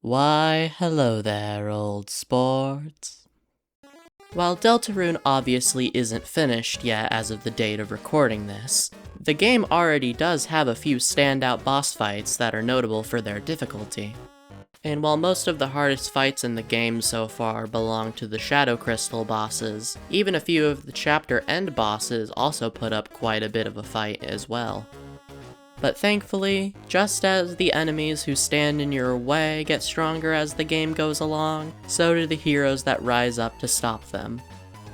Why, hello there, old sports. While Deltarune obviously isn't finished yet as of the date of recording this, the game already does have a few standout boss fights that are notable for their difficulty. And while most of the hardest fights in the game so far belong to the Shadow Crystal bosses, even a few of the chapter end bosses also put up quite a bit of a fight as well. But thankfully, just as the enemies who stand in your way get stronger as the game goes along, so do the heroes that rise up to stop them.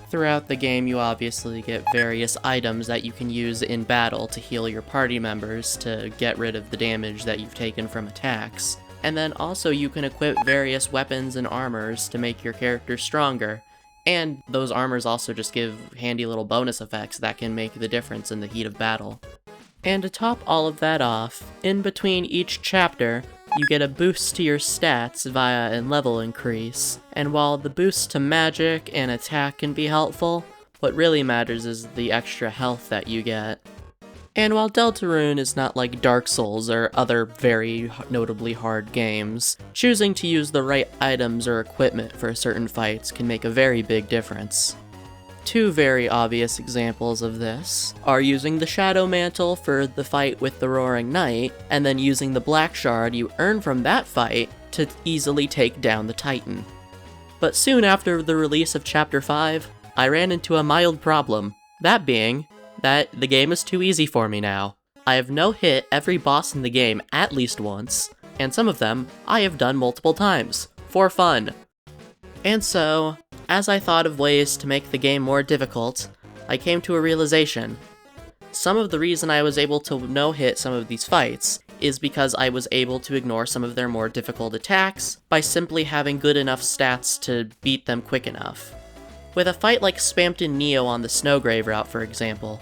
Throughout the game, you obviously get various items that you can use in battle to heal your party members to get rid of the damage that you've taken from attacks. And then also you can equip various weapons and armors to make your character stronger, and those armors also just give handy little bonus effects that can make the difference in the heat of battle. And to top all of that off, in between each chapter, you get a boost to your stats via a level increase, and while the boost to magic and attack can be helpful, what really matters is the extra health that you get. And while Deltarune is not like Dark Souls or other very notably hard games, choosing to use the right items or equipment for certain fights can make a very big difference. Two very obvious examples of this are using the Shadow Mantle for the fight with the Roaring Knight, and then using the Black Shard you earn from that fight to easily take down the Titan. But soon after the release of Chapter 5, I ran into a mild problem, that being that the game is too easy for me now. I have no-hit every boss in the game at least once, and some of them I have done multiple times, for fun. And so, as I thought of ways to make the game more difficult, I came to a realization. Some of the reason I was able to no-hit some of these fights is because I was able to ignore some of their more difficult attacks by simply having good enough stats to beat them quick enough. With a fight like Spampton Neo on the Snowgrave route, for example,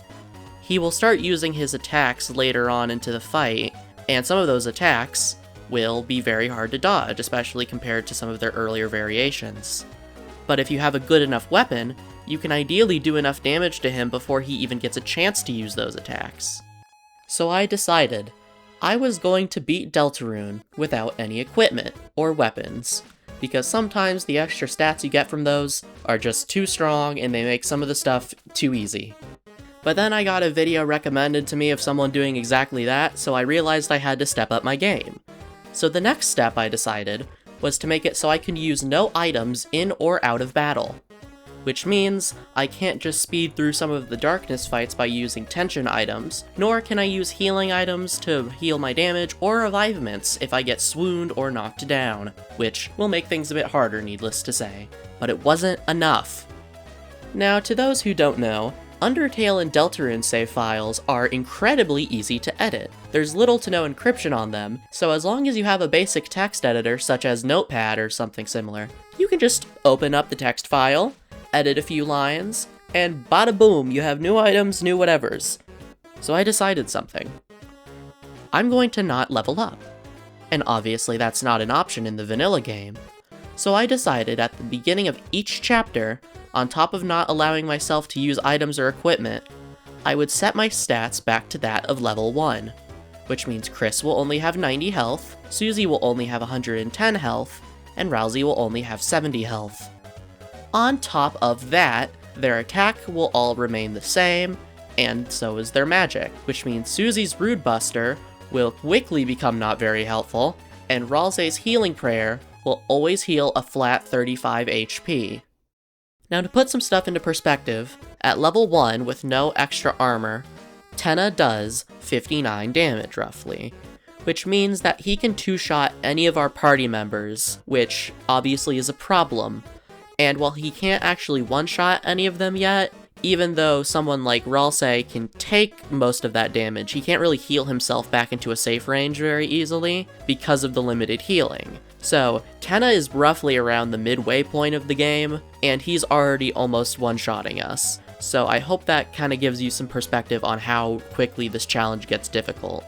he will start using his attacks later on into the fight, and some of those attacks will be very hard to dodge, especially compared to some of their earlier variations. But if you have a good enough weapon, you can ideally do enough damage to him before he even gets a chance to use those attacks. So I decided I was going to beat Deltarune without any equipment or weapons, because sometimes the extra stats you get from those are just too strong and they make some of the stuff too easy. But then I got a video recommended to me of someone doing exactly that, so I realized I had to step up my game. So the next step I decided was to make it so I can use no items in or out of battle. Which means I can't just speed through some of the darkness fights by using tension items, nor can I use healing items to heal my damage or revivements if I get swooned or knocked down, which will make things a bit harder, needless to say. But it wasn't enough. Now, to those who don't know, Undertale and Deltarune save files are incredibly easy to edit. There's little to no encryption on them, so as long as you have a basic text editor such as Notepad or something similar, you can just open up the text file, edit a few lines, and bada boom, you have new items, new whatevers. So I decided something. I'm going to not level up. And obviously that's not an option in the vanilla game. So I decided at the beginning of each chapter, on top of not allowing myself to use items or equipment, I would set my stats back to that of level 1, which means Chris will only have 90 health, Susie will only have 110 health, and Rousey will only have 70 health. On top of that, their attack will all remain the same, and so is their magic, which means Susie's Rude Buster will quickly become not very helpful, and Rousey's Healing Prayer will always heal a flat 35 HP. Now to put some stuff into perspective, at level 1 with no extra armor, Tenna does 59 damage roughly, which means that he can two-shot any of our party members, which obviously is a problem. And while he can't actually one-shot any of them yet, even though someone like Rousey can take most of that damage, he can't really heal himself back into a safe range very easily because of the limited healing. So, Tenna is roughly around the midway point of the game, and he's already almost one-shotting us. So I hope that kind of gives you some perspective on how quickly this challenge gets difficult.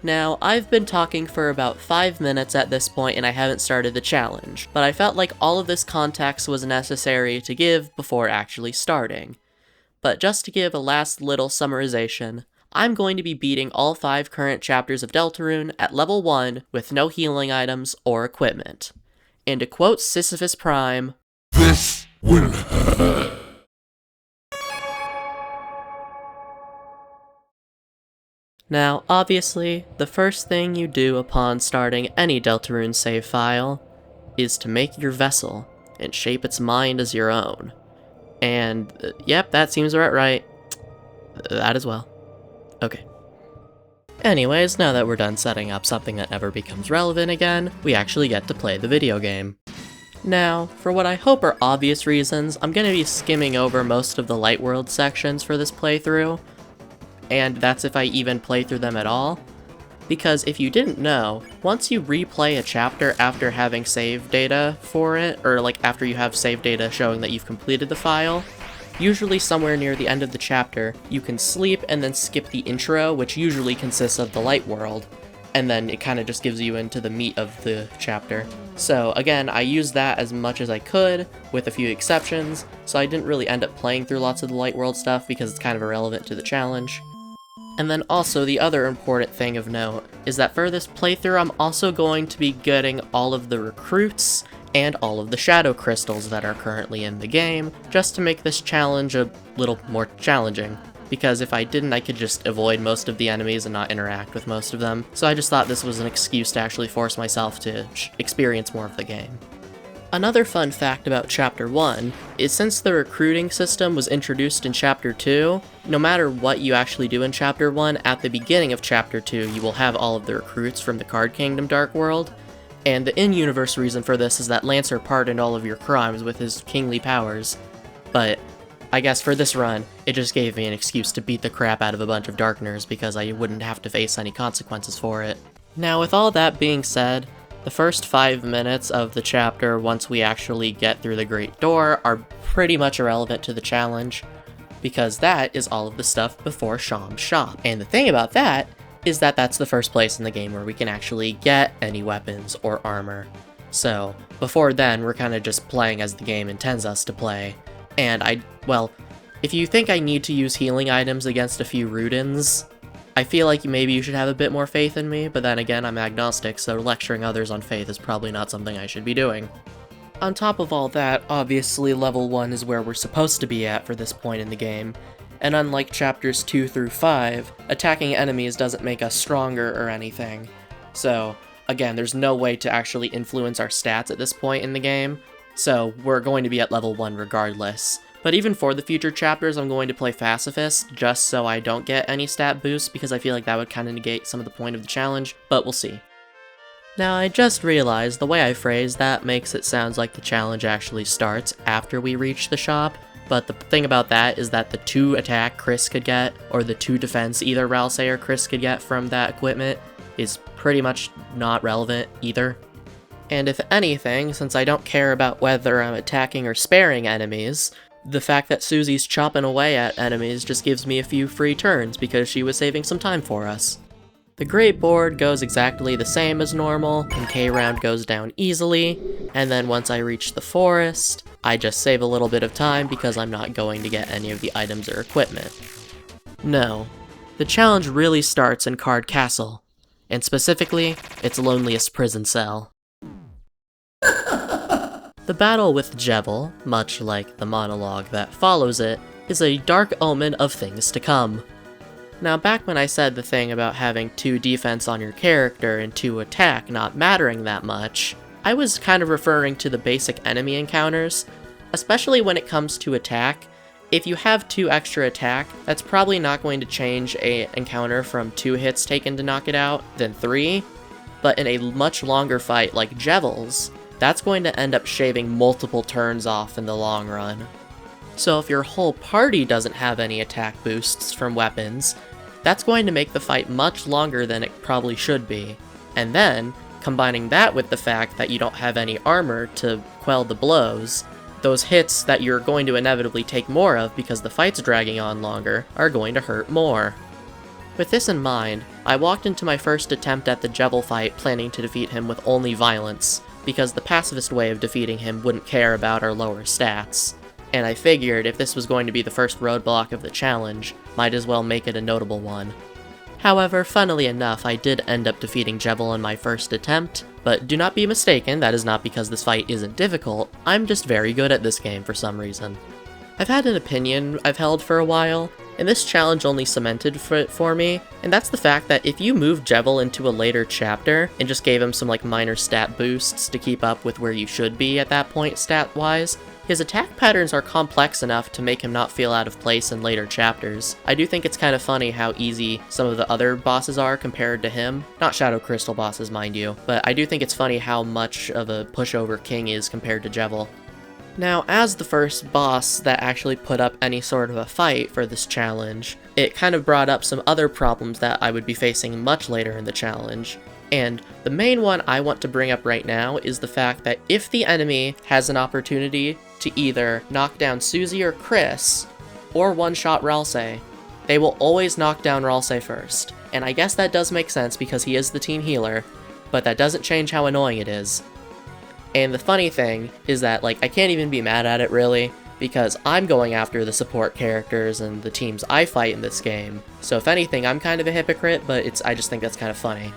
Now, I've been talking for about 5 minutes at this point and I haven't started the challenge, but I felt like all of this context was necessary to give before actually starting. But just to give a last little summarization, I'm going to be beating all 5 current chapters of Deltarune at level 1 with no healing items or equipment. And to quote Sisyphus Prime, "This will hurt." Now, obviously, the first thing you do upon starting any Deltarune save file is to make your vessel and shape its mind as your own. And, yep, that seems right. That as well. Okay. Anyways, now that we're done setting up something that never becomes relevant again, we actually get to play the video game. Now, for what I hope are obvious reasons, I'm going to be skimming over most of the Light World sections for this playthrough, and that's if I even play through them at all. Because if you didn't know, once you replay a chapter after having save data for it, or like after you have save data showing that you've completed the file, usually somewhere near the end of the chapter, you can sleep and then skip the intro, which usually consists of the Light World, and then it kind of just gives you into the meat of the chapter. So again, I used that as much as I could, with a few exceptions, so I didn't really end up playing through lots of the Light World stuff because it's kind of irrelevant to the challenge. And then also, the other important thing of note is that for this playthrough, I'm also going to be getting all of the recruits and all of the shadow crystals that are currently in the game, just to make this challenge a little more challenging. Because if I didn't, I could just avoid most of the enemies and not interact with most of them. So I just thought this was an excuse to actually force myself to experience more of the game. Another fun fact about Chapter 1 is since the recruiting system was introduced in Chapter 2, no matter what you actually do in Chapter 1, at the beginning of Chapter 2 you will have all of the recruits from the Card Kingdom Dark World, and the in-universe reason for this is that Lancer pardoned all of your crimes with his kingly powers, but I guess for this run, it just gave me an excuse to beat the crap out of a bunch of Darkners because I wouldn't have to face any consequences for it. Now with all that being said, the first 5 minutes of the chapter, once we actually get through the Great Door, are pretty much irrelevant to the challenge, because that is all of the stuff before Sham's shop. And the thing about that is that that's the first place in the game where we can actually get any weapons or armor. So, before then, we're kind of just playing as the game intends us to play. And well, if you think I need to use healing items against a few Rudins, I feel like maybe you should have a bit more faith in me, but then again, I'm agnostic, so lecturing others on faith is probably not something I should be doing. On top of all that, obviously level 1 is where we're supposed to be at for this point in the game, and unlike chapters 2 through 5, attacking enemies doesn't make us stronger or anything. So, again, there's no way to actually influence our stats at this point in the game, so we're going to be at level 1 regardless. But even for the future chapters, I'm going to play Pacifist, just so I don't get any stat boosts, because I feel like that would kind of negate some of the point of the challenge, but we'll see. Now, I just realized the way I phrased that makes it sound like the challenge actually starts after we reach the shop, but the thing about that is that the 2 attack Chris could get, or the 2 defense either Ralsei or Chris could get from that equipment, is pretty much not relevant either. And if anything, since I don't care about whether I'm attacking or sparing enemies, the fact that Susie's chopping away at enemies just gives me a few free turns because she was saving some time for us. The Great Board goes exactly the same as normal, and K-Round goes down easily, and then once I reach the forest, I just save a little bit of time because I'm not going to get any of the items or equipment. No, the challenge really starts in Card Castle, and specifically, its loneliest prison cell. The battle with Jevil, much like the monologue that follows it, is a dark omen of things to come. Now, back when I said the thing about having 2 defense on your character and 2 attack not mattering that much, I was kind of referring to the basic enemy encounters, especially when it comes to attack. If you have 2 extra attack, that's probably not going to change an encounter from 2 hits taken to knock it out than 3, but in a much longer fight like Jevil's, that's going to end up shaving multiple turns off in the long run. So if your whole party doesn't have any attack boosts from weapons, that's going to make the fight much longer than it probably should be. And then, combining that with the fact that you don't have any armor to quell the blows, those hits that you're going to inevitably take more of because the fight's dragging on longer are going to hurt more. With this in mind, I walked into my first attempt at the Jevil fight planning to defeat him with only violence, because the pacifist way of defeating him wouldn't care about our lower stats. and I figured if this was going to be the first roadblock of the challenge, might as well make it a notable one. However, funnily enough, I did end up defeating Jevil on my first attempt, but do not be mistaken, that is not because this fight isn't difficult, I'm just very good at this game for some reason. I've had an opinion I've held for a while, and this challenge only cemented it for me, and that's the fact that if you move Jevil into a later chapter, and just gave him some minor stat boosts to keep up with where you should be at that point stat-wise, his attack patterns are complex enough to make him not feel out of place in later chapters. I do think it's kind of funny how easy some of the other bosses are compared to him. Not Shadow Crystal bosses, mind you, but I do think it's funny how much of a pushover King is compared to Jevil. Now, as the first boss that actually put up any sort of a fight for this challenge, it kind of brought up some other problems that I would be facing much later in the challenge. And the main one I want to bring up right now is the fact that if the enemy has an opportunity to either knock down Susie or Chris, or one-shot Ralsei, they will always knock down Ralsei first. And I guess that does make sense because he is the team healer, but that doesn't change how annoying it is. And the funny thing is that, I can't even be mad at it really, because I'm going after the support characters and the teams I fight in this game. So if anything, I'm kind of a hypocrite, but I just think that's kind of funny.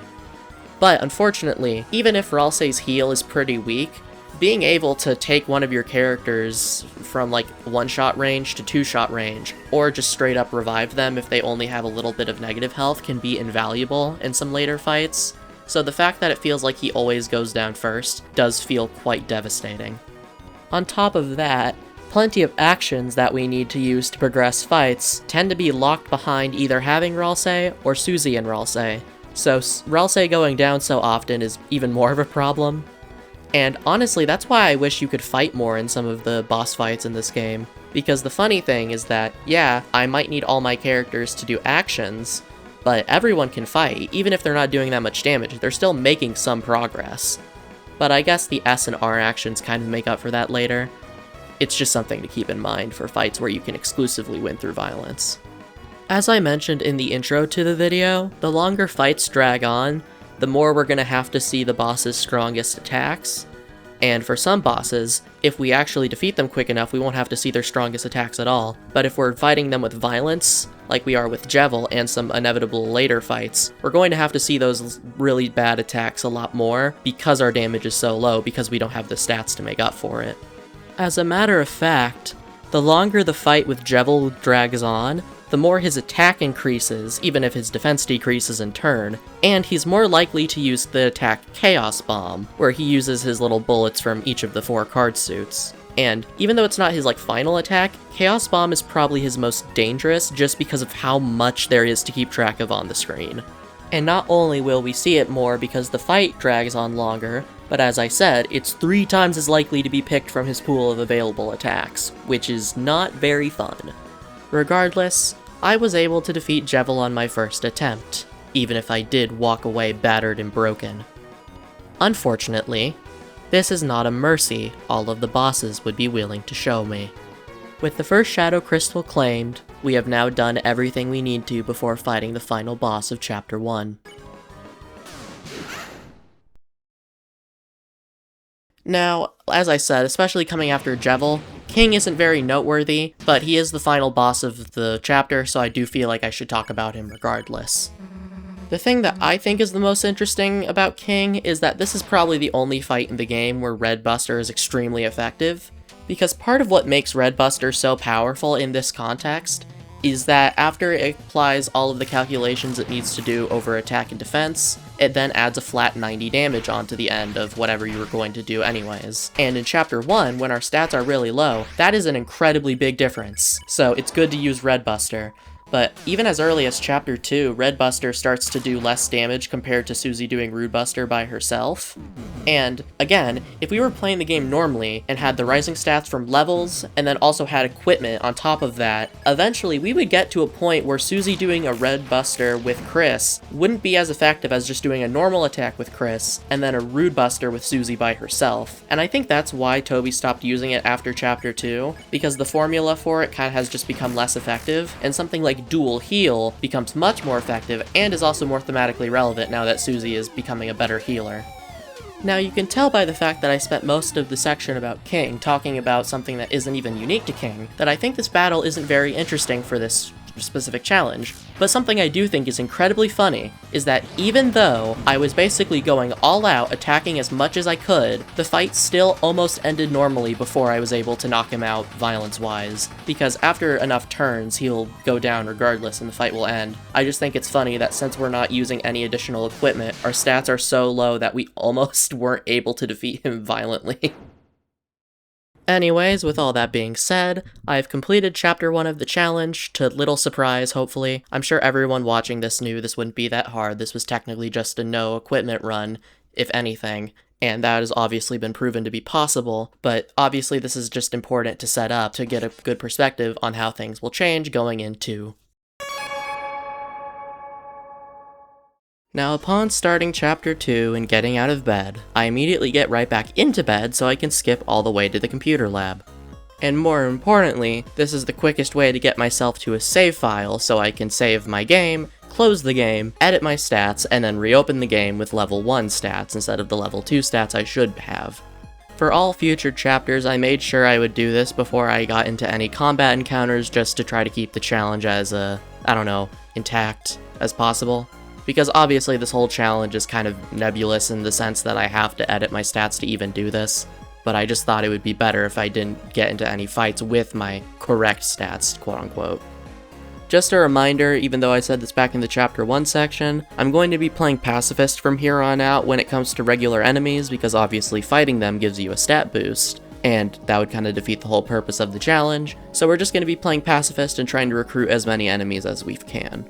But unfortunately, even if Ralsei's heal is pretty weak, being able to take one of your characters from one-shot range to two-shot range, or just straight up revive them if they only have a little bit of negative health can be invaluable in some later fights. So the fact that it feels like he always goes down first does feel quite devastating. On top of that, plenty of actions that we need to use to progress fights tend to be locked behind either having Ralsei or Susie and Ralsei. So Ralsei going down so often is even more of a problem. And honestly, that's why I wish you could fight more in some of the boss fights in this game. Because the funny thing is that, yeah, I might need all my characters to do actions, but everyone can fight, even if they're not doing that much damage, they're still making some progress. But I guess the S and R actions kind of make up for that later. It's just something to keep in mind for fights where you can exclusively win through violence. As I mentioned in the intro to the video, the longer fights drag on, the more we're going to have to see the boss's strongest attacks. And for some bosses, if we actually defeat them quick enough, we won't have to see their strongest attacks at all. But if we're fighting them with violence, like we are with Jevil and some inevitable later fights, we're going to have to see those really bad attacks a lot more because our damage is so low, because we don't have the stats to make up for it. As a matter of fact, the longer the fight with Jevil drags on, the more his attack increases, even if his defense decreases in turn, and he's more likely to use the attack Chaos Bomb, where he uses his little bullets from each of the 4 card suits. And even though it's not his final attack, Chaos Bomb is probably his most dangerous just because of how much there is to keep track of on the screen. And not only will we see it more because the fight drags on longer, but as I said, it's 3 times as likely to be picked from his pool of available attacks, which is not very fun. Regardless, I was able to defeat Jevil on my first attempt, even if I did walk away battered and broken. Unfortunately, this is not a mercy all of the bosses would be willing to show me. With the first Shadow Crystal claimed, we have now done everything we need to before fighting the final boss of Chapter 1. Now, as I said, especially coming after Jevil, King isn't very noteworthy, but he is the final boss of the chapter, so I do feel like I should talk about him regardless. The thing that I think is the most interesting about King is that this is probably the only fight in the game where Red Buster is extremely effective, because part of what makes Red Buster so powerful in this context is that after it applies all of the calculations it needs to do over attack and defense, it then adds a flat 90 damage onto the end of whatever you were going to do anyways. And in Chapter 1, when our stats are really low, that is an incredibly big difference. So it's good to use Red Buster. But even as early as Chapter 2, Red Buster starts to do less damage compared to Susie doing Rude Buster by herself. And again, if we were playing the game normally and had the rising stats from levels and then also had equipment on top of that, eventually we would get to a point where Susie doing a Red Buster with Chris wouldn't be as effective as just doing a normal attack with Chris and then a Rude Buster with Susie by herself. And I think that's why Toby stopped using it after Chapter 2, because the formula for it kind of has just become less effective, and something like Dual Heal becomes much more effective and is also more thematically relevant now that Susie is becoming a better healer. Now you can tell by the fact that I spent most of the section about King talking about something that isn't even unique to King, that I think this battle isn't very interesting for this specific challenge. But something I do think is incredibly funny is that even though I was basically going all out attacking as much as I could, the fight still almost ended normally before I was able to knock him out violence-wise, because after enough turns he'll go down regardless and the fight will end. I just think it's funny that since we're not using any additional equipment, our stats are so low that we almost weren't able to defeat him violently. Anyways, with all that being said, I've completed Chapter 1 of the challenge, to little surprise, hopefully. I'm sure everyone watching this knew this wouldn't be that hard. This was technically just a no equipment run, if anything, and that has obviously been proven to be possible, but obviously this is just important to set up to get a good perspective on how things will change going into. Now, upon starting Chapter 2 and getting out of bed, I immediately get right back into bed so I can skip all the way to the computer lab. And more importantly, this is the quickest way to get myself to a save file so I can save my game, close the game, edit my stats, and then reopen the game with level 1 stats instead of the level 2 stats I should have. For all future chapters, I made sure I would do this before I got into any combat encounters just to try to keep the challenge as, intact as possible. Because obviously this whole challenge is kind of nebulous in the sense that I have to edit my stats to even do this, but I just thought it would be better if I didn't get into any fights with my correct stats, quote-unquote. Just a reminder, even though I said this back in the Chapter 1 section, I'm going to be playing Pacifist from here on out when it comes to regular enemies, because obviously fighting them gives you a stat boost, and that would kind of defeat the whole purpose of the challenge, so we're just going to be playing Pacifist and trying to recruit as many enemies as we can.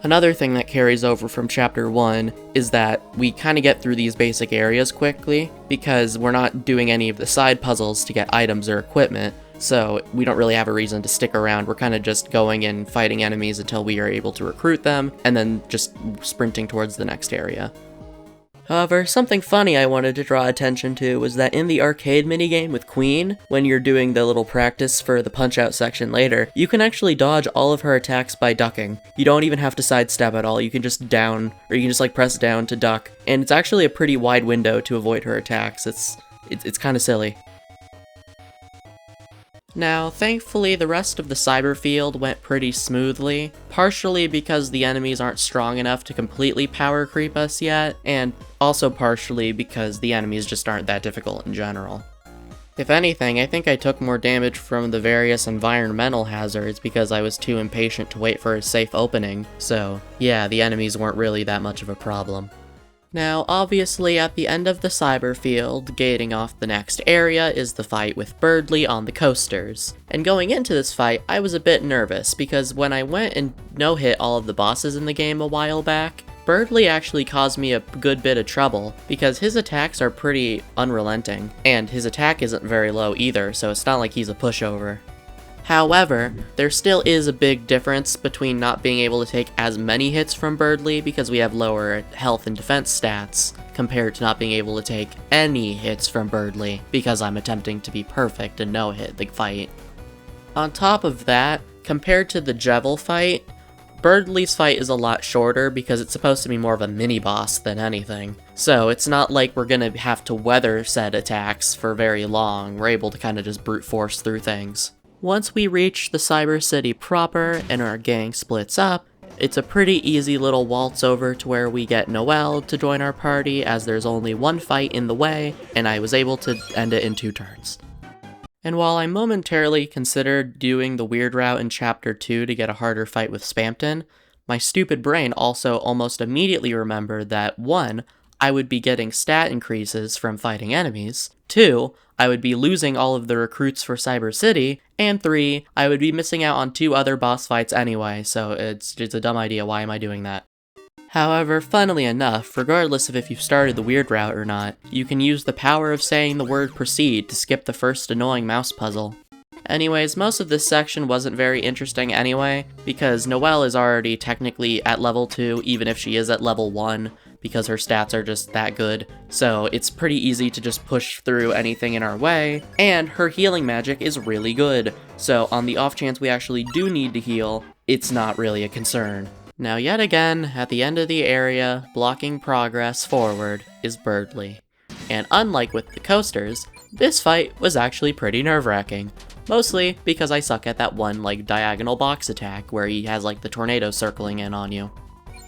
Another thing that carries over from Chapter 1 is that we kind of get through these basic areas quickly, because we're not doing any of the side puzzles to get items or equipment, so we don't really have a reason to stick around. We're kind of just going and fighting enemies until we are able to recruit them, and then just sprinting towards the next area. However, something funny I wanted to draw attention to was that in the arcade minigame with Queen, when you're doing the little practice for the punch-out section later, you can actually dodge all of her attacks by ducking. You don't even have to sidestep at all, you can just down, or you can just press down to duck, and it's actually a pretty wide window to avoid her attacks. It's kind of silly. Now, thankfully, the rest of the cyber field went pretty smoothly, partially because the enemies aren't strong enough to completely power creep us yet, and also partially because the enemies just aren't that difficult in general. If anything, I think I took more damage from the various environmental hazards because I was too impatient to wait for a safe opening, so yeah, the enemies weren't really that much of a problem. Now, obviously, at the end of the cyber field, gating off the next area is the fight with Birdly on the coasters. And going into this fight, I was a bit nervous, because when I went and no-hit all of the bosses in the game a while back, Birdly actually caused me a good bit of trouble, because his attacks are pretty unrelenting, and his attack isn't very low either, so it's not like he's a pushover. However, there still is a big difference between not being able to take as many hits from Birdly because we have lower health and defense stats, compared to not being able to take any hits from Birdly because I'm attempting to be perfect and no-hit the fight. On top of that, compared to the Jevil fight, Birdly's fight is a lot shorter because it's supposed to be more of a mini-boss than anything. So it's not like we're gonna have to weather said attacks for very long, we're able to kind of just brute force through things. Once we reach the Cyber City proper and our gang splits up, it's a pretty easy little waltz over to where we get Noelle to join our party, as there's only one fight in the way, and I was able to end it in 2 turns. And while I momentarily considered doing the weird route in Chapter 2 to get a harder fight with Spamton, my stupid brain also almost immediately remembered that 1, I would be getting stat increases from fighting enemies, 2, I would be losing all of the recruits for Cyber City, and 3, I would be missing out on 2 other boss fights anyway, so it's a dumb idea. Why am I doing that? However, funnily enough, regardless of if you've started the weird route or not, you can use the power of saying the word proceed to skip the first annoying mouse puzzle. Anyways, most of this section wasn't very interesting anyway, because Noelle is already technically at level 2, even if she is at level 1, because her stats are just that good, so it's pretty easy to just push through anything in our way, and her healing magic is really good, so on the off chance we actually do need to heal, it's not really a concern. Now yet again, at the end of the area, blocking progress forward, is Birdly. and unlike with the coasters, this fight was actually pretty nerve-wracking. Mostly because I suck at that one, like, diagonal box attack where he has, like, the tornado circling in on you.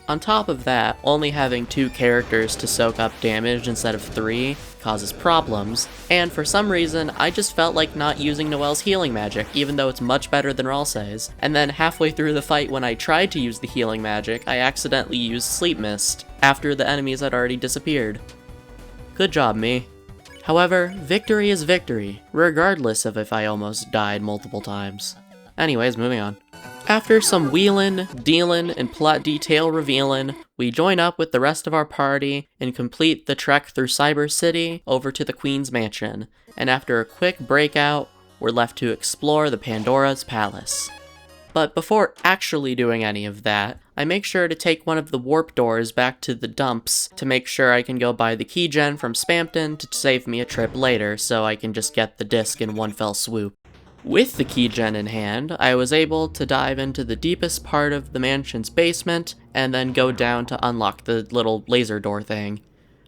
On top of that, only having 2 characters to soak up damage instead of 3 causes problems, and for some reason, I just felt like not using Noelle's healing magic, even though it's much better than Ralsei's. And then halfway through the fight when I tried to use the healing magic, I accidentally used Sleep Mist, after the enemies had already disappeared. Good job, me. However, victory is victory, regardless of if I almost died multiple times. Anyways, moving on. After some wheelin', dealin', and plot detail revealin', we join up with the rest of our party and complete the trek through Cyber City over to the Queen's Mansion, and after a quick breakout, we're left to explore the Pandora's Palace. But before actually doing any of that, I make sure to take one of the warp doors back to the dumps to make sure I can go buy the keygen from Spampton to save me a trip later so I can just get the disc in one fell swoop. With the keygen in hand, I was able to dive into the deepest part of the mansion's basement and then go down to unlock the little laser door thing.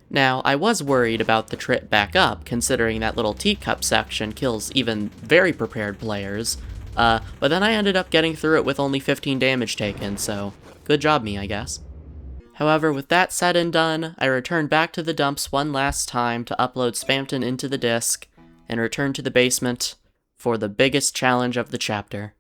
Now, I was worried about the trip back up, considering that little teacup section kills even very prepared players, but then I ended up getting through it with only 15 damage taken, so good job me, I guess. However, with that said and done, I returned back to the dumps one last time to upload Spampton into the disc, and return to the basement for the biggest challenge of the chapter.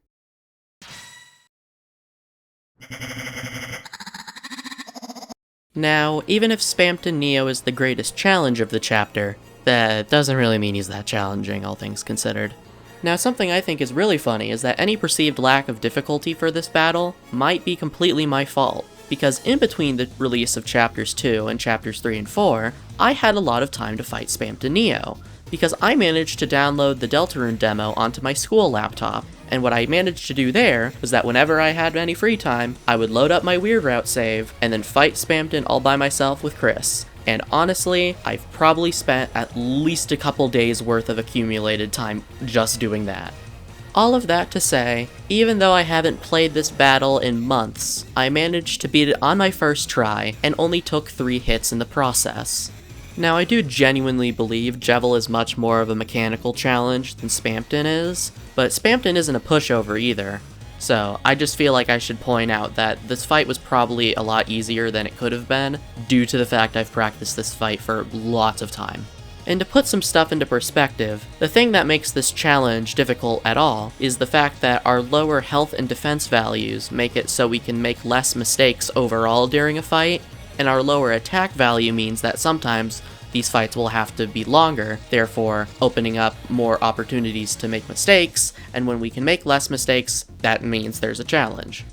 Now, even if Spampton Neo is the greatest challenge of the chapter, that doesn't really mean he's that challenging, all things considered. Now, something I think is really funny is that any perceived lack of difficulty for this battle might be completely my fault, because in between the release of Chapters 2 and Chapters 3 and 4, I had a lot of time to fight Spampton Neo, because I managed to download the Deltarune demo onto my school laptop, and what I managed to do there was that whenever I had any free time, I would load up my Weird Route save, and then fight Spampton all by myself with Chris. And honestly, I've probably spent at least a couple days worth of accumulated time just doing that. All of that to say, even though I haven't played this battle in months, I managed to beat it on my first try, and only took 3 hits in the process. Now, I do genuinely believe Jevil is much more of a mechanical challenge than Spampton is, but Spampton isn't a pushover either. So, I just feel like I should point out that this fight was probably a lot easier than it could have been, due to the fact I've practiced this fight for lots of time. And to put some stuff into perspective, the thing that makes this challenge difficult at all is the fact that our lower health and defense values make it so we can make less mistakes overall during a fight, and our lower attack value means that sometimes these fights will have to be longer, therefore opening up more opportunities to make mistakes, and when we can make less mistakes, that means there's a challenge.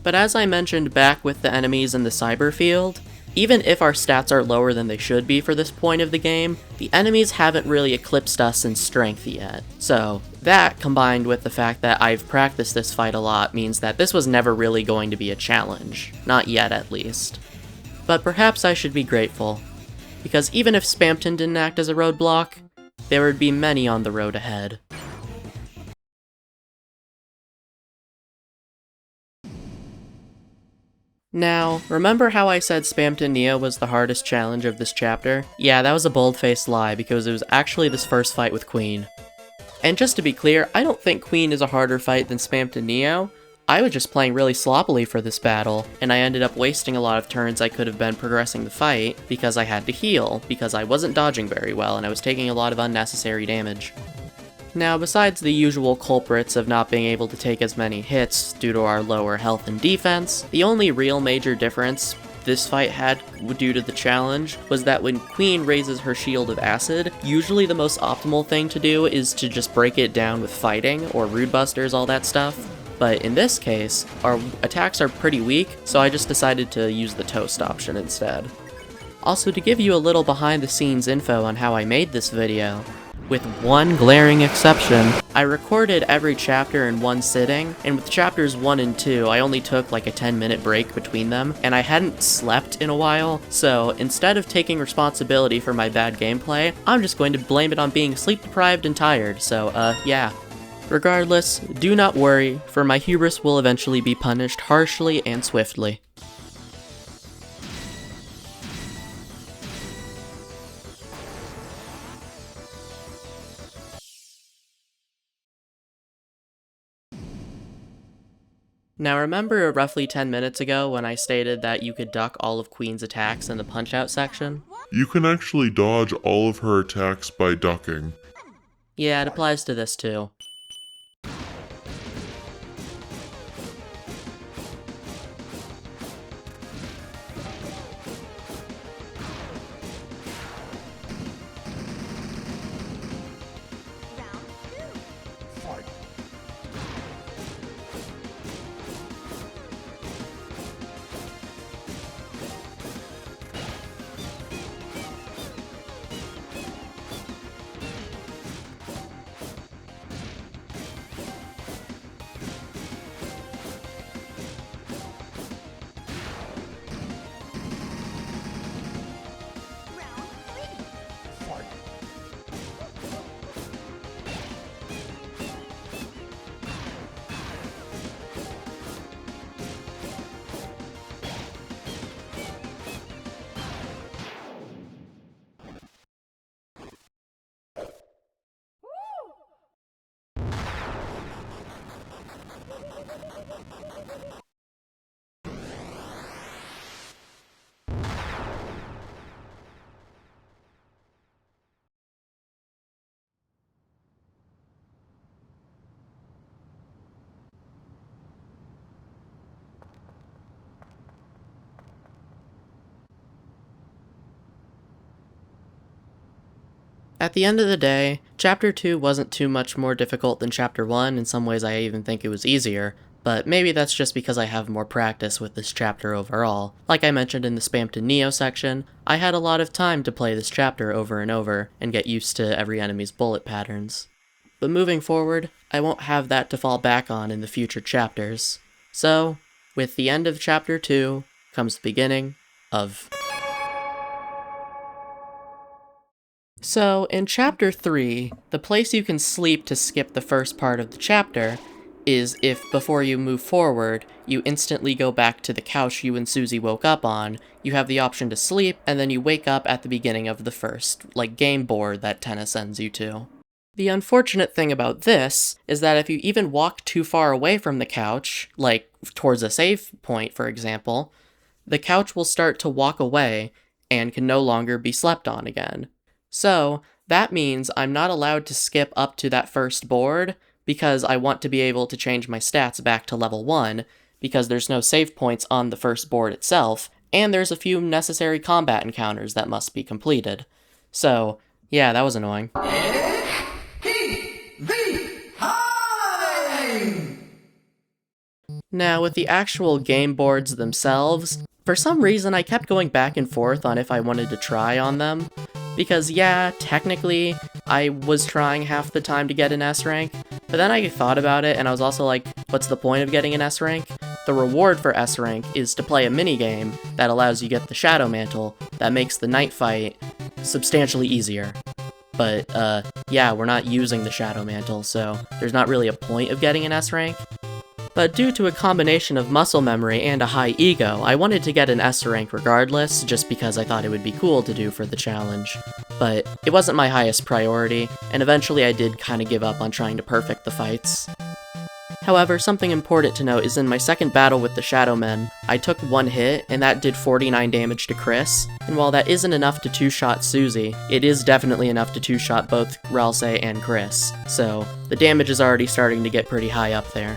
But as I mentioned back with the enemies in the cyber field, even if our stats are lower than they should be for this point of the game, the enemies haven't really eclipsed us in strength yet. So that, combined with the fact that I've practiced this fight a lot, means that this was never really going to be a challenge. Not yet, at least. But perhaps I should be grateful, because even if Spampton didn't act as a roadblock, there would be many on the road ahead. Now, remember how I said Spampton Neo was the hardest challenge of this chapter? Yeah, that was a bold-faced lie, because it was actually this first fight with Queen. And just to be clear, I don't think Queen is a harder fight than Spampton Neo. I was just playing really sloppily for this battle, and I ended up wasting a lot of turns I could have been progressing the fight, because I had to heal, because I wasn't dodging very well, and I was taking a lot of unnecessary damage. Now, besides the usual culprits of not being able to take as many hits due to our lower health and defense, the only real major difference this fight had due to the challenge was that when Queen raises her shield of acid, usually the most optimal thing to do is to just break it down with fighting, or rude busters, all that stuff. But in this case, our attacks are pretty weak, so I just decided to use the toast option instead. Also, to give you a little behind the scenes info on how I made this video, with one glaring exception, I recorded every chapter in one sitting, and with chapters 1 and 2, I only took like a 10-minute break between them, and I hadn't slept in a while, so instead of taking responsibility for my bad gameplay, I'm just going to blame it on being sleep-deprived and tired, so yeah. Regardless, do not worry, for my hubris will eventually be punished harshly and swiftly. Now remember roughly 10 minutes ago when I stated that you could duck all of Queen's attacks in the punch-out section? You can actually dodge all of her attacks by ducking. Yeah, it applies to this too. At the end of the day, Chapter 2 wasn't too much more difficult than Chapter 1, in some ways I even think it was easier, but maybe that's just because I have more practice with this chapter overall. Like I mentioned in the Spam to Neo section, I had a lot of time to play this chapter over and over, and get used to every enemy's bullet patterns. But moving forward, I won't have that to fall back on in the future chapters. So, with the end of Chapter 2, comes the beginning of... So, in Chapter 3, the place you can sleep to skip the first part of the chapter is if, before you move forward, you instantly go back to the couch you and Susie woke up on, you have the option to sleep, and then you wake up at the beginning of the first, game board that Tenna sends you to. The unfortunate thing about this is that if you even walk too far away from the couch, towards a save point, for example, the couch will start to walk away and can no longer be slept on again. So, that means I'm not allowed to skip up to that first board, because I want to be able to change my stats back to level 1, because there's no save points on the first board itself, and there's a few necessary combat encounters that must be completed. So, yeah, that was annoying. Now, with the actual game boards themselves, for some reason I kept going back and forth on if I wanted to try on them. Because yeah, technically, I was trying half the time to get an S rank, but then I thought about it and I was also like, what's the point of getting an S rank? The reward for S rank is to play a minigame that allows you to get the Shadow Mantle that makes the night fight substantially easier. But yeah, we're not using the Shadow Mantle, so there's not really a point of getting an S rank. But due to a combination of muscle memory and a high ego, I wanted to get an S rank regardless, just because I thought it would be cool to do for the challenge. But it wasn't my highest priority, and eventually I did kinda give up on trying to perfect the fights. However, something important to note is in my second battle with the Shadow Men, I took one hit, and that did 49 damage to Chris, and while that isn't enough to two-shot Susie, it is definitely enough to two-shot both Ralsei and Chris, so the damage is already starting to get pretty high up there.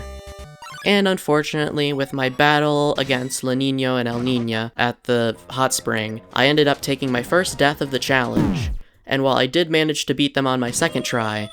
And unfortunately, with my battle against La Niña and El Niña at the hot spring, I ended up taking my first death of the challenge. And while I did manage to beat them on my second try,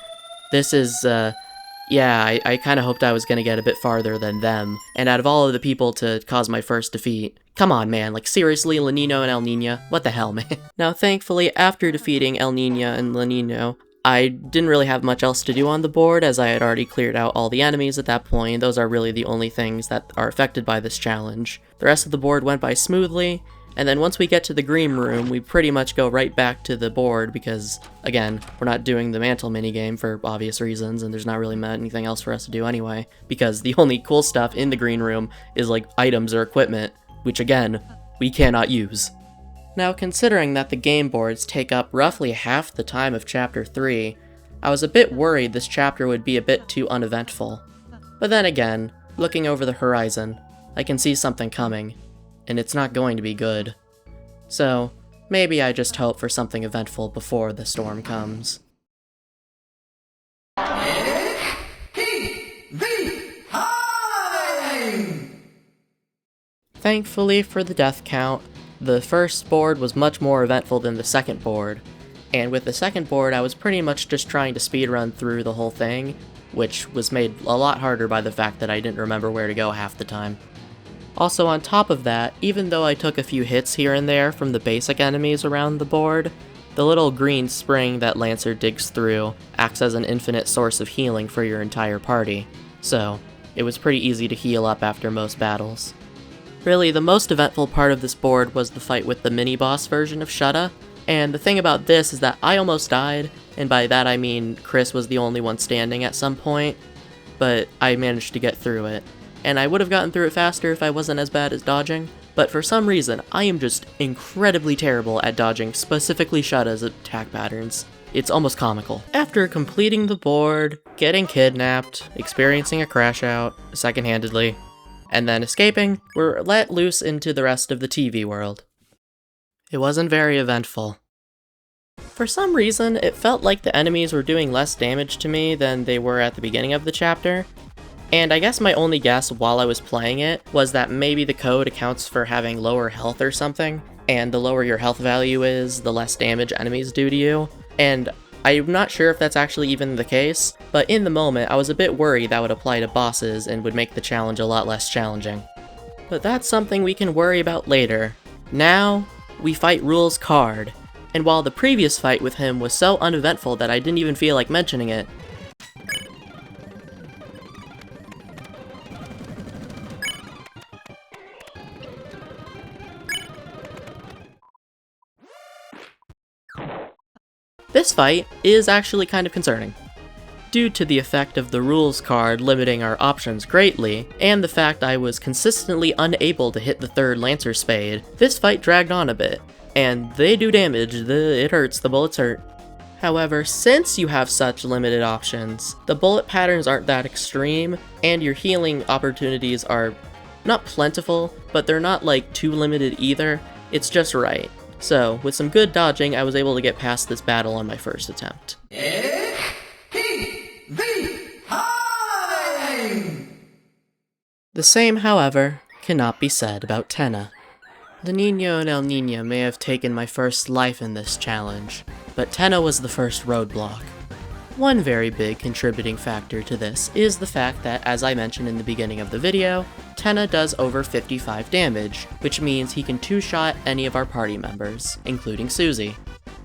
this is, yeah, I kinda hoped I was gonna get a bit farther than them. And out of all of the people to cause my first defeat, come on man, seriously, La Niña and El Niña? What the hell, man? Now thankfully, after defeating El Niña and La Niña, I didn't really have much else to do on the board, as I had already cleared out all the enemies at that point. Those are really the only things that are affected by this challenge. The rest of the board went by smoothly, and then once we get to the green room, we pretty much go right back to the board because, again, we're not doing the mantle minigame for obvious reasons, and there's not really anything else for us to do anyway, because the only cool stuff in the green room is items or equipment, which again, we cannot use. Now, considering that the game boards take up roughly half the time of Chapter 3, I was a bit worried this chapter would be a bit too uneventful. But then again, Looking over the horizon, I can see something coming, and it's not going to be good. So, maybe I just hope for something eventful before the storm comes. Thankfully for the death count, the first board was much more eventful than the second board, and with the second board I was pretty much just trying to speedrun through the whole thing, which was made a lot harder by the fact that I didn't remember where to go half the time. Also on top of that, even though I took a few hits here and there from the basic enemies around the board, the little green spring that Lancer digs through acts as an infinite source of healing for your entire party, so it was pretty easy to heal up after most battles. Really, the most eventful part of this board was the fight with the mini-boss version of Shutta, and the thing about this is that I almost died, and by that I mean Chris was the only one standing at some point, but I managed to get through it. And I would have gotten through it faster if I wasn't as bad as dodging, but for some reason, I am just incredibly terrible at dodging, specifically Shutta's attack patterns. It's almost comical. After completing the board, getting kidnapped, experiencing a crash out, second-handedly, and then escaping, we're let loose into the rest of the TV world. It wasn't very eventful. For some reason, it felt like the enemies were doing less damage to me than they were at the beginning of the chapter, and I guess my only guess while I was playing it was that maybe the code accounts for having lower health or something, and the lower your health value is, the less damage enemies do to you, and I'm not sure if that's actually even the case, but in the moment I was a bit worried that would apply to bosses and would make the challenge a lot less challenging. But that's something we can worry about later. Now, we fight Rule's card, and while the previous fight with him was so uneventful that I didn't even feel like mentioning it, this fight is actually kind of concerning. Due to the effect of the rules card limiting our options greatly, and the fact I was consistently unable to hit the third Lancer Spade, this fight dragged on a bit, and they do damage, it hurts, the bullets hurt. However, since you have such limited options, the bullet patterns aren't that extreme, and your healing opportunities are not plentiful, but they're not like too limited either, it's just right. So, with some good dodging, I was able to get past this battle on my first attempt. The same, however, cannot be said about Tenna. The Niño and El Niña may have taken my first life in this challenge, but Tenna was the first roadblock. One very big contributing factor to this is the fact that, as I mentioned in the beginning of the video, Tenna does over 55 damage, which means he can two-shot any of our party members, including Susie.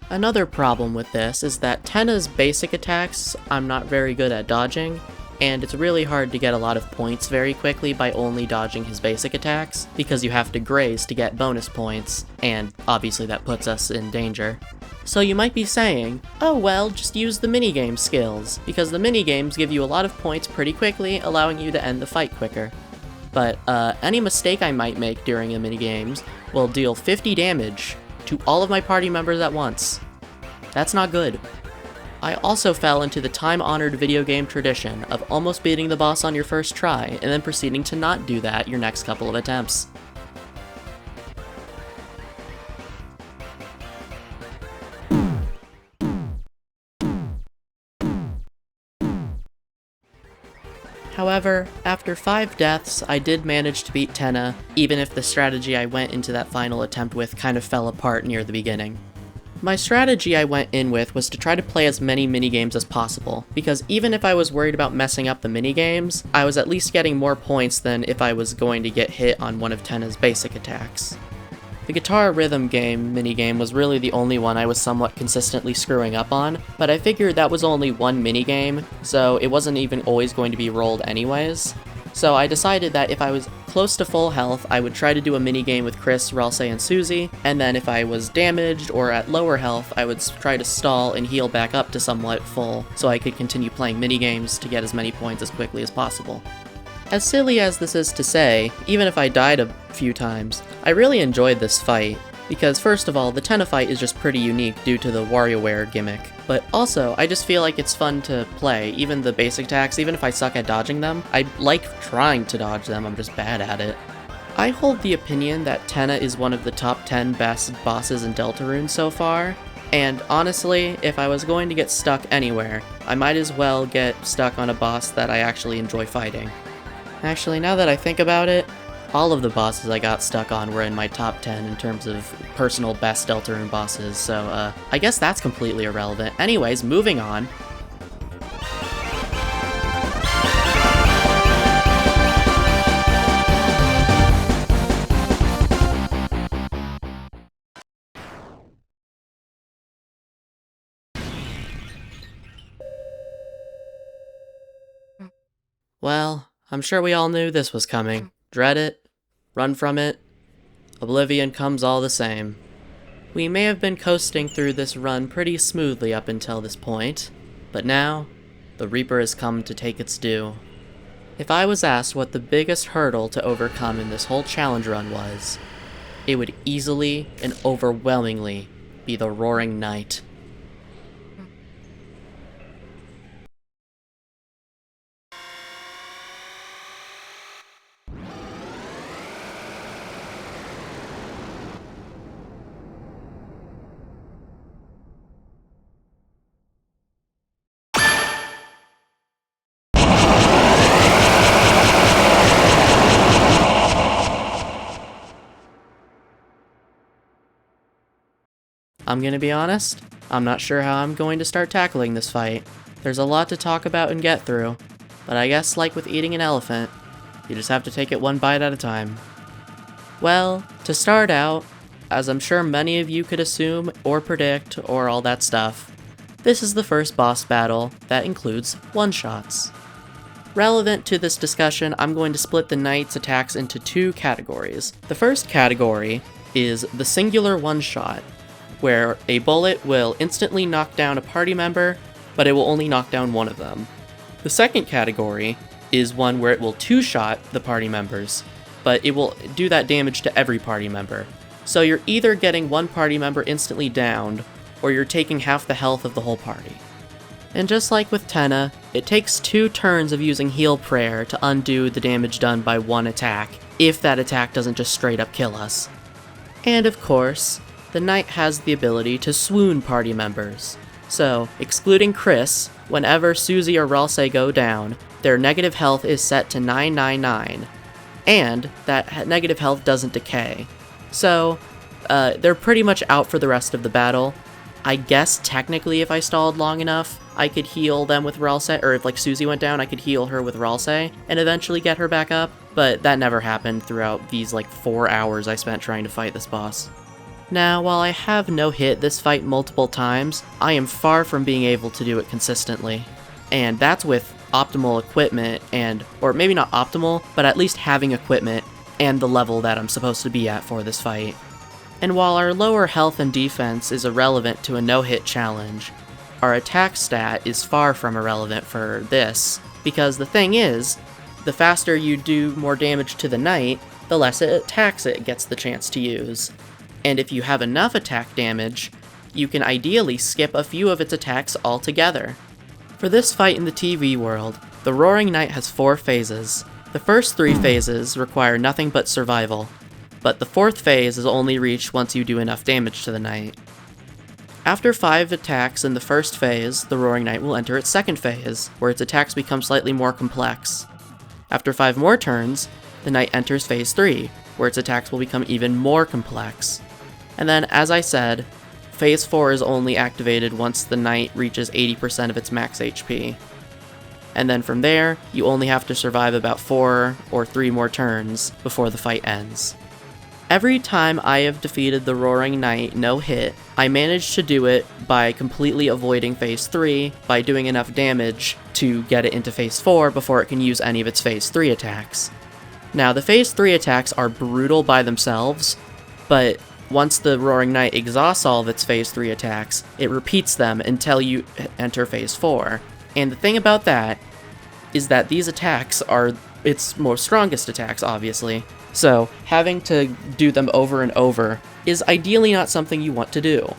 Another problem with this is that Tenna's basic attacks I'm not very good at dodging, and it's really hard to get a lot of points very quickly by only dodging his basic attacks, because you have to graze to get bonus points, and obviously that puts us in danger. So you might be saying, oh well, just use the minigame skills, because the minigames give you a lot of points pretty quickly, allowing you to end the fight quicker. But any mistake I might make during the minigames will deal 50 damage to all of my party members at once. That's not good. I also fell into the time-honored video game tradition of almost beating the boss on your first try, and then proceeding to not do that your next couple of attempts. However, after 5 deaths, I did manage to beat Tenna, even if the strategy I went into that final attempt with kind of fell apart near the beginning. My strategy I went in with was to try to play as many minigames as possible, because even if I was worried about messing up the minigames, I was at least getting more points than if I was going to get hit on one of Tenna's basic attacks. The guitar rhythm game minigame was really the only one I was somewhat consistently screwing up on, but I figured that was only one minigame, so it wasn't even always going to be rolled anyways. So I decided that if I was close to full health, I would try to do a minigame with Chris, Ralsei, and Susie, and then if I was damaged or at lower health, I would try to stall and heal back up to somewhat full, so I could continue playing minigames to get as many points as quickly as possible. As silly as this is to say, even if I died a few times, I really enjoyed this fight, Because first of all, the Tenna fight is just pretty unique due to the WarioWare gimmick. But also, I just feel like it's fun to play. Even the basic attacks, even if I suck at dodging them, I like trying to dodge them, I'm just bad at it. I hold the opinion that Tenna is one of the top 10 best bosses in Deltarune so far, and honestly, if I was going to get stuck anywhere, I might as well get stuck on a boss that I actually enjoy fighting. Actually, now that I think about it, all of the bosses I got stuck on were in my top 10 in terms of personal best Deltarune bosses, so I guess that's completely irrelevant. Anyways, moving on. Well, I'm sure we all knew this was coming. Dread it, run from it, oblivion comes all the same. We may have been coasting through this run pretty smoothly up until this point, but now, the Reaper has come to take its due. If I was asked what the biggest hurdle to overcome in this whole challenge run was, it would easily and overwhelmingly be the Roaring Night. I'm gonna be honest, I'm not sure how I'm going to start tackling this fight. There's a lot to talk about and get through, but I guess like with eating an elephant, you just have to take it one bite at a time. Well, to start out, as I'm sure many of you could assume or predict or all that stuff, this is the first boss battle that includes one-shots. Relevant to this discussion, I'm going to split the knight's attacks into two categories. The first category is the singular one-shot, where a bullet will instantly knock down a party member, but it will only knock down one of them. The second category is one where it will two-shot the party members, but it will do that damage to every party member. So you're either getting one party member instantly downed, or you're taking half the health of the whole party. And just like with Tenna, it takes 2 turns of using Heal Prayer to undo the damage done by one attack, if that attack doesn't just straight up kill us. And of course, the knight has the ability to swoon party members. So, excluding Chris, whenever Susie or Ralsei go down, their negative health is set to 999, and that negative health doesn't decay. So, they're pretty much out for the rest of the battle. I guess technically if I stalled long enough, I could heal them with Ralsei, or if like Susie went down, I could heal her with Ralsei, and eventually get her back up, but that never happened throughout these like 4 hours I spent trying to fight this boss. Now, while I have no-hit this fight multiple times, I am far from being able to do it consistently. And that's with optimal equipment or maybe not optimal, but at least having equipment and the level that I'm supposed to be at for this fight. And while our lower health and defense is irrelevant to a no-hit challenge, our attack stat is far from irrelevant for this, because the thing is, the faster you do more damage to the knight, the less attacks it gets the chance to use. And if you have enough attack damage, you can ideally skip a few of its attacks altogether. For this fight in the TV world, the Roaring Night has 4 phases. The first 3 phases require nothing but survival, but the 4th phase is only reached once you do enough damage to the knight. After 5 attacks in the first phase, the Roaring Night will enter its second phase, where its attacks become slightly more complex. After 5 more turns, the knight enters phase 3, where its attacks will become even more complex. And then, as I said, phase 4 is only activated once the knight reaches 80% of its max HP. And then from there, you only have to survive about 4 or 3 more turns before the fight ends. Every time I have defeated the Roaring Night no-hit, I managed to do it by completely avoiding phase 3 by doing enough damage to get it into phase 4 before it can use any of its phase 3 attacks. Now, the phase 3 attacks are brutal by themselves, but once the Roaring Night exhausts all of its phase 3 attacks, it repeats them until you enter phase 4. And the thing about that is that these attacks are its most strongest attacks, obviously. So, having to do them over and over is ideally not something you want to do.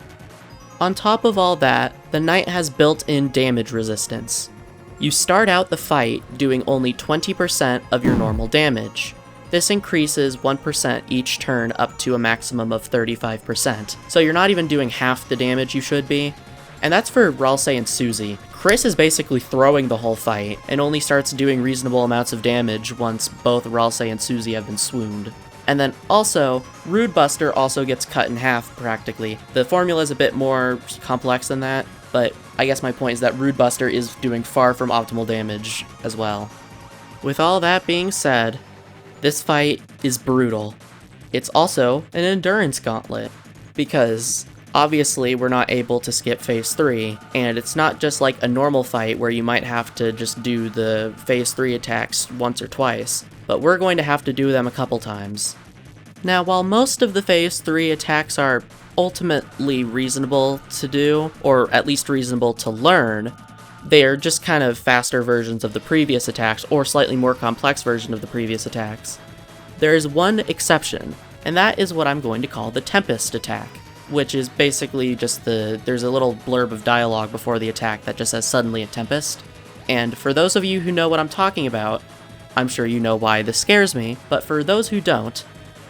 On top of all that, the knight has built-in damage resistance. You start out the fight doing only 20% of your normal damage. This increases 1% each turn up to a maximum of 35%, so you're not even doing half the damage you should be. And that's for Ralsei and Susie. Chris is basically throwing the whole fight, and only starts doing reasonable amounts of damage once both Ralsei and Susie have been swooned. And then also, Rude Buster also gets cut in half, practically. The formula is a bit more complex than that, but I guess my point is that Rude Buster is doing far from optimal damage as well. With all that being said, this fight is brutal. It's also an endurance gauntlet, because obviously we're not able to skip Phase 3, and it's not just like a normal fight where you might have to just do the Phase 3 attacks once or twice, but we're going to have to do them a couple times. Now, while most of the Phase 3 attacks are ultimately reasonable to do, or at least reasonable to learn, they are just kind of faster versions of the previous attacks, or slightly more complex version of the previous attacks. There is one exception, and that is what I'm going to call the Tempest attack, which is basically just there's a little blurb of dialogue before the attack that just says suddenly a Tempest. And for those of you who know what I'm talking about, I'm sure you know why this scares me, but for those who don't,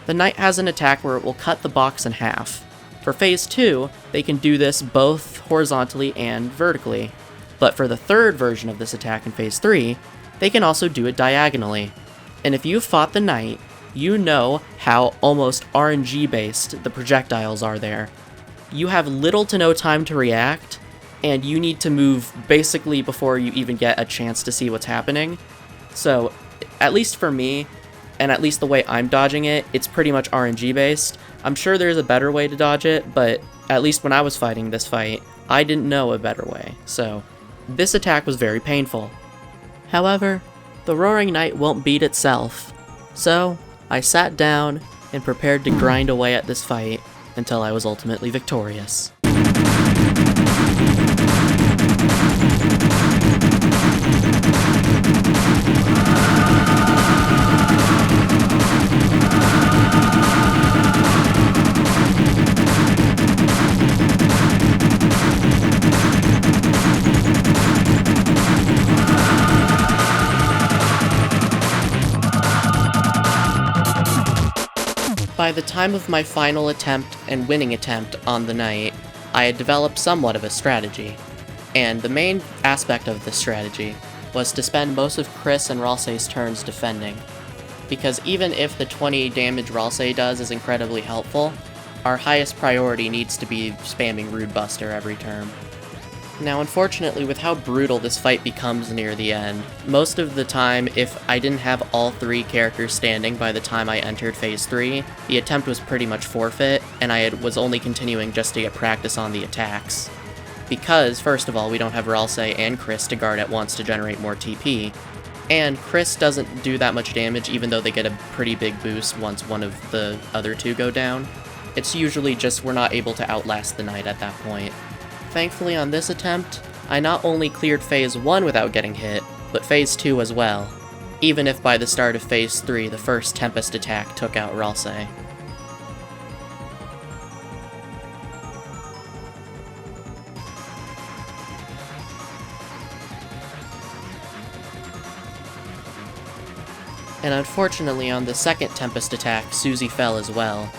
the knight has an attack where it will cut the box in half. For Phase 2, they can do this both horizontally and vertically, but for the third version of this attack in Phase 3, they can also do it diagonally. And if you've fought the knight, you know how almost RNG-based the projectiles are there. You have little to no time to react, and you need to move basically before you even get a chance to see what's happening. So, at least for me, and at least the way I'm dodging it, it's pretty much RNG-based. I'm sure there's a better way to dodge it, but at least when I was fighting this fight, I didn't know a better way, so this attack was very painful. However, the Roaring Knight won't beat itself, so I sat down and prepared to grind away at this fight until I was ultimately victorious. By the time of my final attempt and winning attempt on the knight, I had developed somewhat of a strategy. And the main aspect of this strategy was to spend most of Chris and Ralsei's turns defending. Because even if the 20 damage Ralsei does is incredibly helpful, our highest priority needs to be spamming Rude Buster every turn. Now, unfortunately, with how brutal this fight becomes near the end, most of the time, if I didn't have all three characters standing by the time I entered Phase 3, the attempt was pretty much forfeit, and I was only continuing just to get practice on the attacks. Because, first of all, we don't have Ralsei and Chris to guard at once to generate more TP, and Chris doesn't do that much damage even though they get a pretty big boost once one of the other two go down. It's usually just we're not able to outlast the knight at that point. Thankfully on this attempt, I not only cleared Phase 1 without getting hit, but Phase 2 as well, even if by the start of Phase 3 the first Tempest attack took out Ralsei. And unfortunately on the second Tempest attack, Susie fell as well.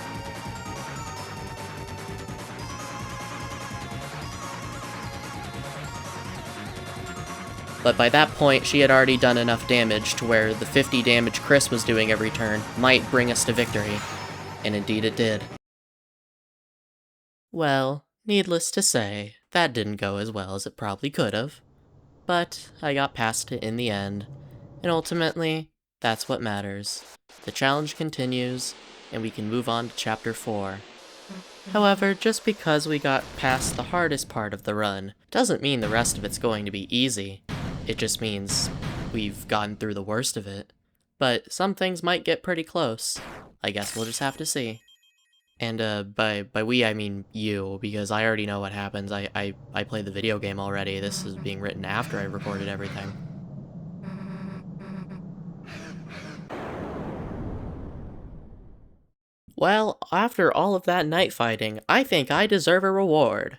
But by that point, she had already done enough damage to where the 50 damage Chris was doing every turn might bring us to victory. And indeed it did. Well, needless to say, that didn't go as well as it probably could have. But I got past it in the end, and ultimately, that's what matters. The challenge continues, and we can move on to Chapter 4. However, just because we got past the hardest part of the run, doesn't mean the rest of it's going to be easy. It just means we've gotten through the worst of it. But some things might get pretty close. I guess we'll just have to see. And by we, I mean you, because I already know what happens. I played the video game already. This is being written after I recorded everything. Well, after all of that night fighting, I think I deserve a reward.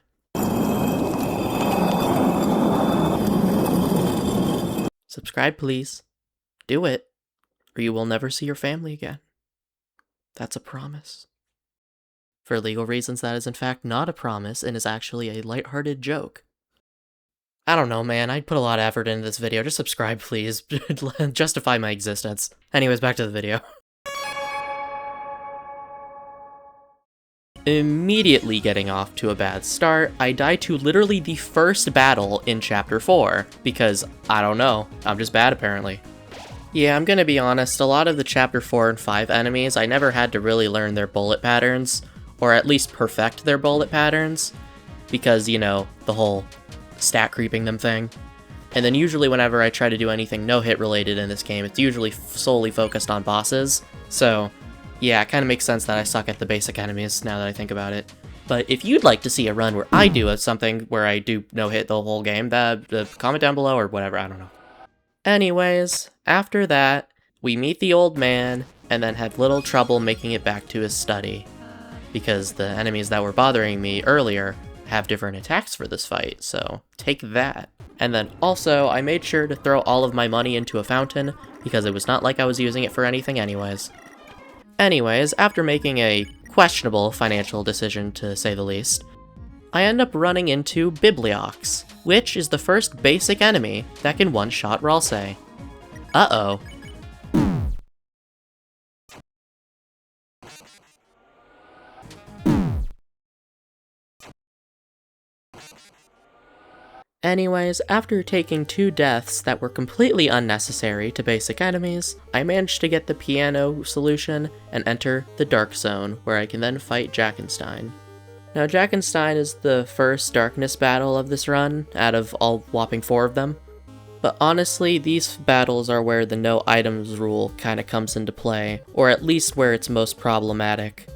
Subscribe, please. Do it, or you will never see your family again. That's a promise. For legal reasons, that is in fact not a promise and is actually a lighthearted joke. I don't know, man. I'd put a lot of effort into this video. Just subscribe, please. Justify my existence. Anyways, back to the video. Immediately getting off to a bad start, I die to literally the first battle in Chapter 4, because, I don't know, I'm just bad apparently. Yeah, I'm gonna be honest, a lot of the Chapter 4 and 5 enemies, I never had to really learn their bullet patterns, or at least perfect their bullet patterns, because, you know, the whole stat creeping them thing. And then usually whenever I try to do anything no-hit related in this game, it's usually solely focused on bosses, so yeah, it kind of makes sense that I suck at the basic enemies now that I think about it. But if you'd like to see a run where I do something where I do no-hit the whole game, comment down below or whatever, I don't know. Anyways, after that, we meet the old man, and then have little trouble making it back to his study. Because the enemies that were bothering me earlier have different attacks for this fight, so take that. And then also, I made sure to throw all of my money into a fountain, because it was not like I was using it for anything anyways. Anyways, after making a questionable financial decision to say the least, I end up running into Bibliox, which is the first basic enemy that can one-shot Ralsei. Uh-oh. Anyways, after taking 2 deaths that were completely unnecessary to basic enemies, I managed to get the piano solution and enter the Dark Zone, where I can then fight Jackenstein. Now, Jackenstein is the first darkness battle of this run, out of all whopping 4 of them. But honestly, these battles are where the no items rule kinda comes into play, or at least where it's most problematic.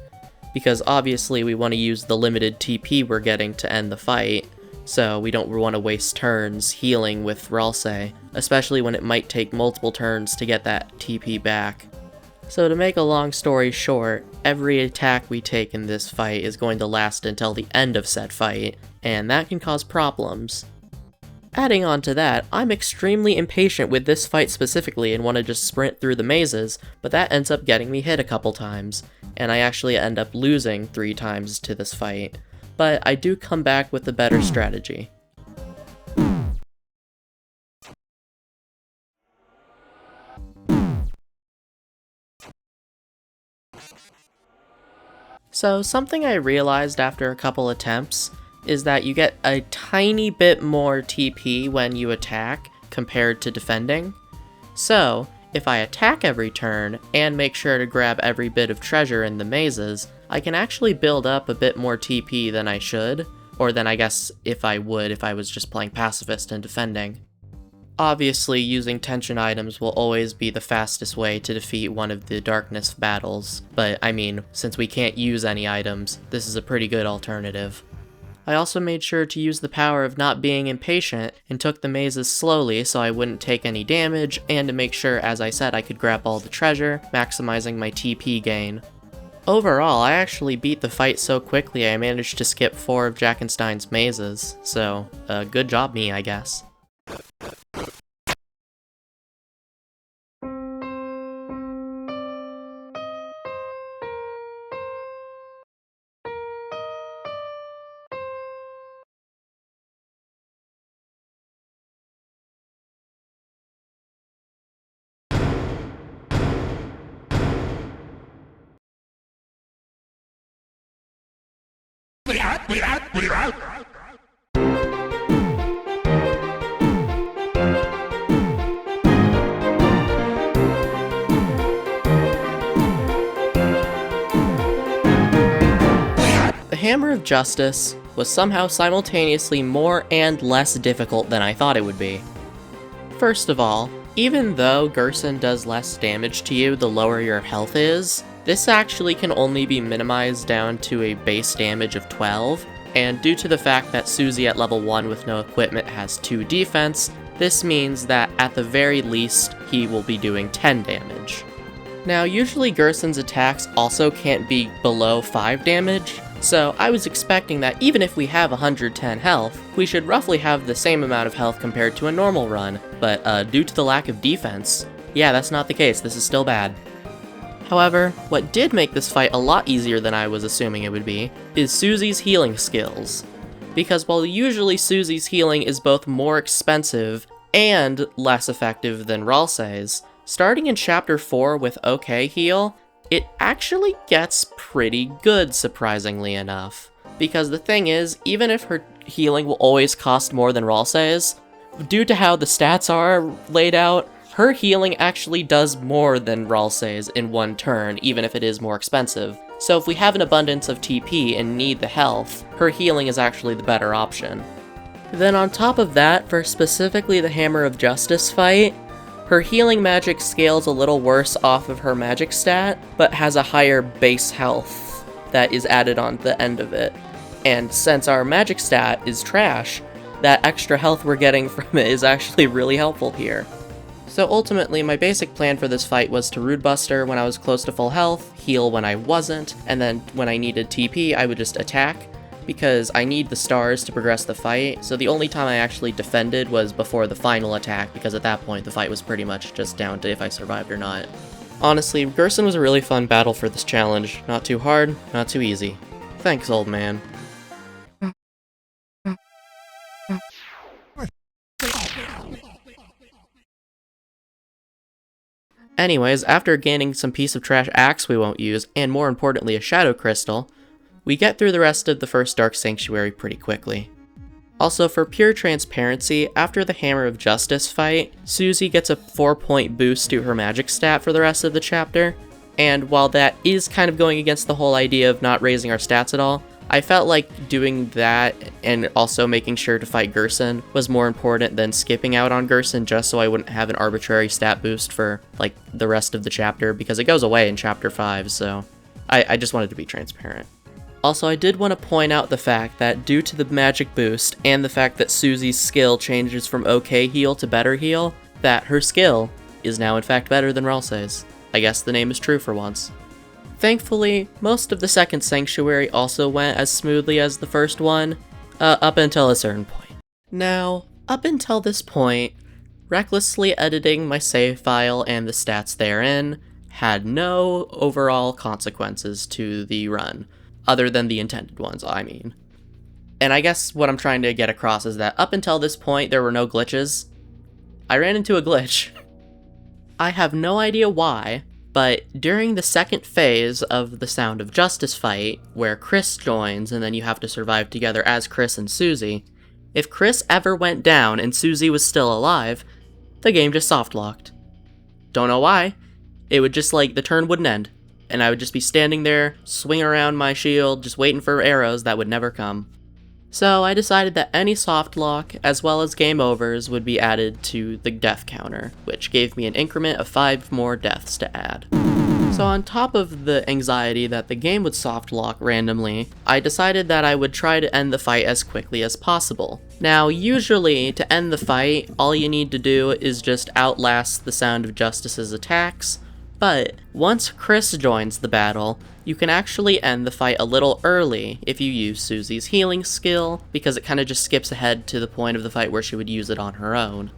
Because obviously we want to use the limited TP we're getting to end the fight, so we don't want to waste turns healing with Ralsei, especially when it might take multiple turns to get that TP back. So to make a long story short, every attack we take in this fight is going to last until the end of said fight, and that can cause problems. Adding on to that, I'm extremely impatient with this fight specifically and want to just sprint through the mazes, but that ends up getting me hit a couple times, and I actually end up losing 3 times to this fight. But I do come back with a better strategy. So something I realized after a couple attempts is that you get a tiny bit more TP when you attack compared to defending. So if I attack every turn and make sure to grab every bit of treasure in the mazes, I can actually build up a bit more TP than I should, or than I guess if I would if I was just playing pacifist and defending. Obviously, using tension items will always be the fastest way to defeat one of the darkness battles, but I mean, since we can't use any items, this is a pretty good alternative. I also made sure to use the power of not being impatient and took the mazes slowly so I wouldn't take any damage, and to make sure, as I said, I could grab all the treasure, maximizing my TP gain. Overall, I actually beat the fight so quickly I managed to skip 4 of Jackenstein's mazes, so good job me, I guess. The Hammer of Justice was somehow simultaneously more and less difficult than I thought it would be. First of all, even though Gerson does less damage to you the lower your health is, this actually can only be minimized down to a base damage of 12, and due to the fact that Susie at level 1 with no equipment has 2 defense, this means that at the very least he will be doing 10 damage. Now, usually Gerson's attacks also can't be below 5 damage, so I was expecting that even if we have 110 health, we should roughly have the same amount of health compared to a normal run, but due to the lack of defense, yeah, that's not the case, this is still bad. However, what did make this fight a lot easier than I was assuming it would be, is Susie's healing skills. Because while usually Susie's healing is both more expensive and less effective than Ralsei's, starting in Chapter 4 with OK Heal, it actually gets pretty good, surprisingly enough. Because the thing is, even if her healing will always cost more than Ralsei's, due to how the stats are laid out, her healing actually does more than Ralsei's in one turn, even if it is more expensive. So if we have an abundance of TP and need the health, her healing is actually the better option. Then on top of that, for specifically the Hammer of Justice fight, her healing magic scales a little worse off of her magic stat, but has a higher base health that is added on the end of it. And since our magic stat is trash, that extra health we're getting from it is actually really helpful here. So ultimately, my basic plan for this fight was to Rude Buster when I was close to full health, heal when I wasn't, and then when I needed TP, I would just attack, because I need the stars to progress the fight, so the only time I actually defended was before the final attack, because at that point the fight was pretty much just down to if I survived or not. Honestly, Gerson was a really fun battle for this challenge. Not too hard, not too easy. Thanks, old man. Anyways, after gaining some piece of trash axe we won't use, and more importantly a shadow crystal, we get through the rest of the first Dark Sanctuary pretty quickly. Also, for pure transparency, after the Hammer of Justice fight, Susie gets a 4-point boost to her magic stat for the rest of the chapter, and while that is kind of going against the whole idea of not raising our stats at all, I felt like doing that and also making sure to fight Gerson was more important than skipping out on Gerson just so I wouldn't have an arbitrary stat boost for, like, the rest of the chapter, because it goes away in Chapter 5, so I just wanted to be transparent. Also, I did want to point out the fact that due to the magic boost and the fact that Susie's skill changes from OK Heal to Better Heal, that her skill is now in fact better than Ralsei's. I guess the name is true for once. Thankfully, most of the second Sanctuary also went as smoothly as the first one, up until a certain point. Now, up until this point, recklessly editing my save file and the stats therein had no overall consequences to the run. Other than the intended ones, I mean. And I guess what I'm trying to get across is that up until this point, there were no glitches. I ran into a glitch. I have no idea why, but during the second phase of the Sound of Justice fight, where Chris joins and then you have to survive together as Chris and Susie, if Chris ever went down and Susie was still alive, the game just soft-locked. Don't know why. It would just, like, the turn wouldn't end. And I would just be standing there, swinging around my shield, just waiting for arrows that would never come. So I decided that any soft lock, as well as game overs, would be added to the death counter, which gave me an increment of 5 more deaths to add. So on top of the anxiety that the game would soft lock randomly, I decided that I would try to end the fight as quickly as possible. Now, usually, to end the fight, all you need to do is just outlast the Sound of Justice's attacks, but once Chris joins the battle, you can actually end the fight a little early if you use Susie's healing skill, because it kind of just skips ahead to the point of the fight where she would use it on her own.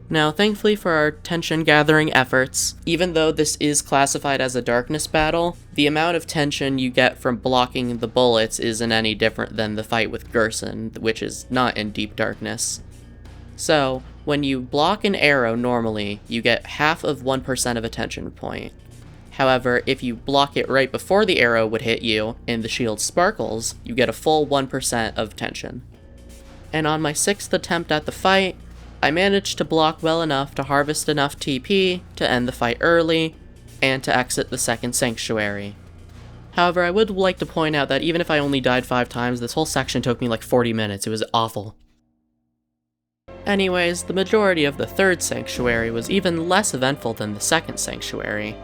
Now, thankfully for our tension-gathering efforts, even though this is classified as a darkness battle, the amount of tension you get from blocking the bullets isn't any different than the fight with Gerson, which is not in deep darkness. So, when you block an arrow normally, you get half of 1% of a tension point. However, if you block it right before the arrow would hit you, and the shield sparkles, you get a full 1% of tension. And on my 6th attempt at the fight, I managed to block well enough to harvest enough TP to end the fight early, and to exit the second Sanctuary. However, I would like to point out that even if I only died 5 times, this whole section took me like 40 minutes, it was awful. Anyways, the majority of the third Sanctuary was even less eventful than the second Sanctuary.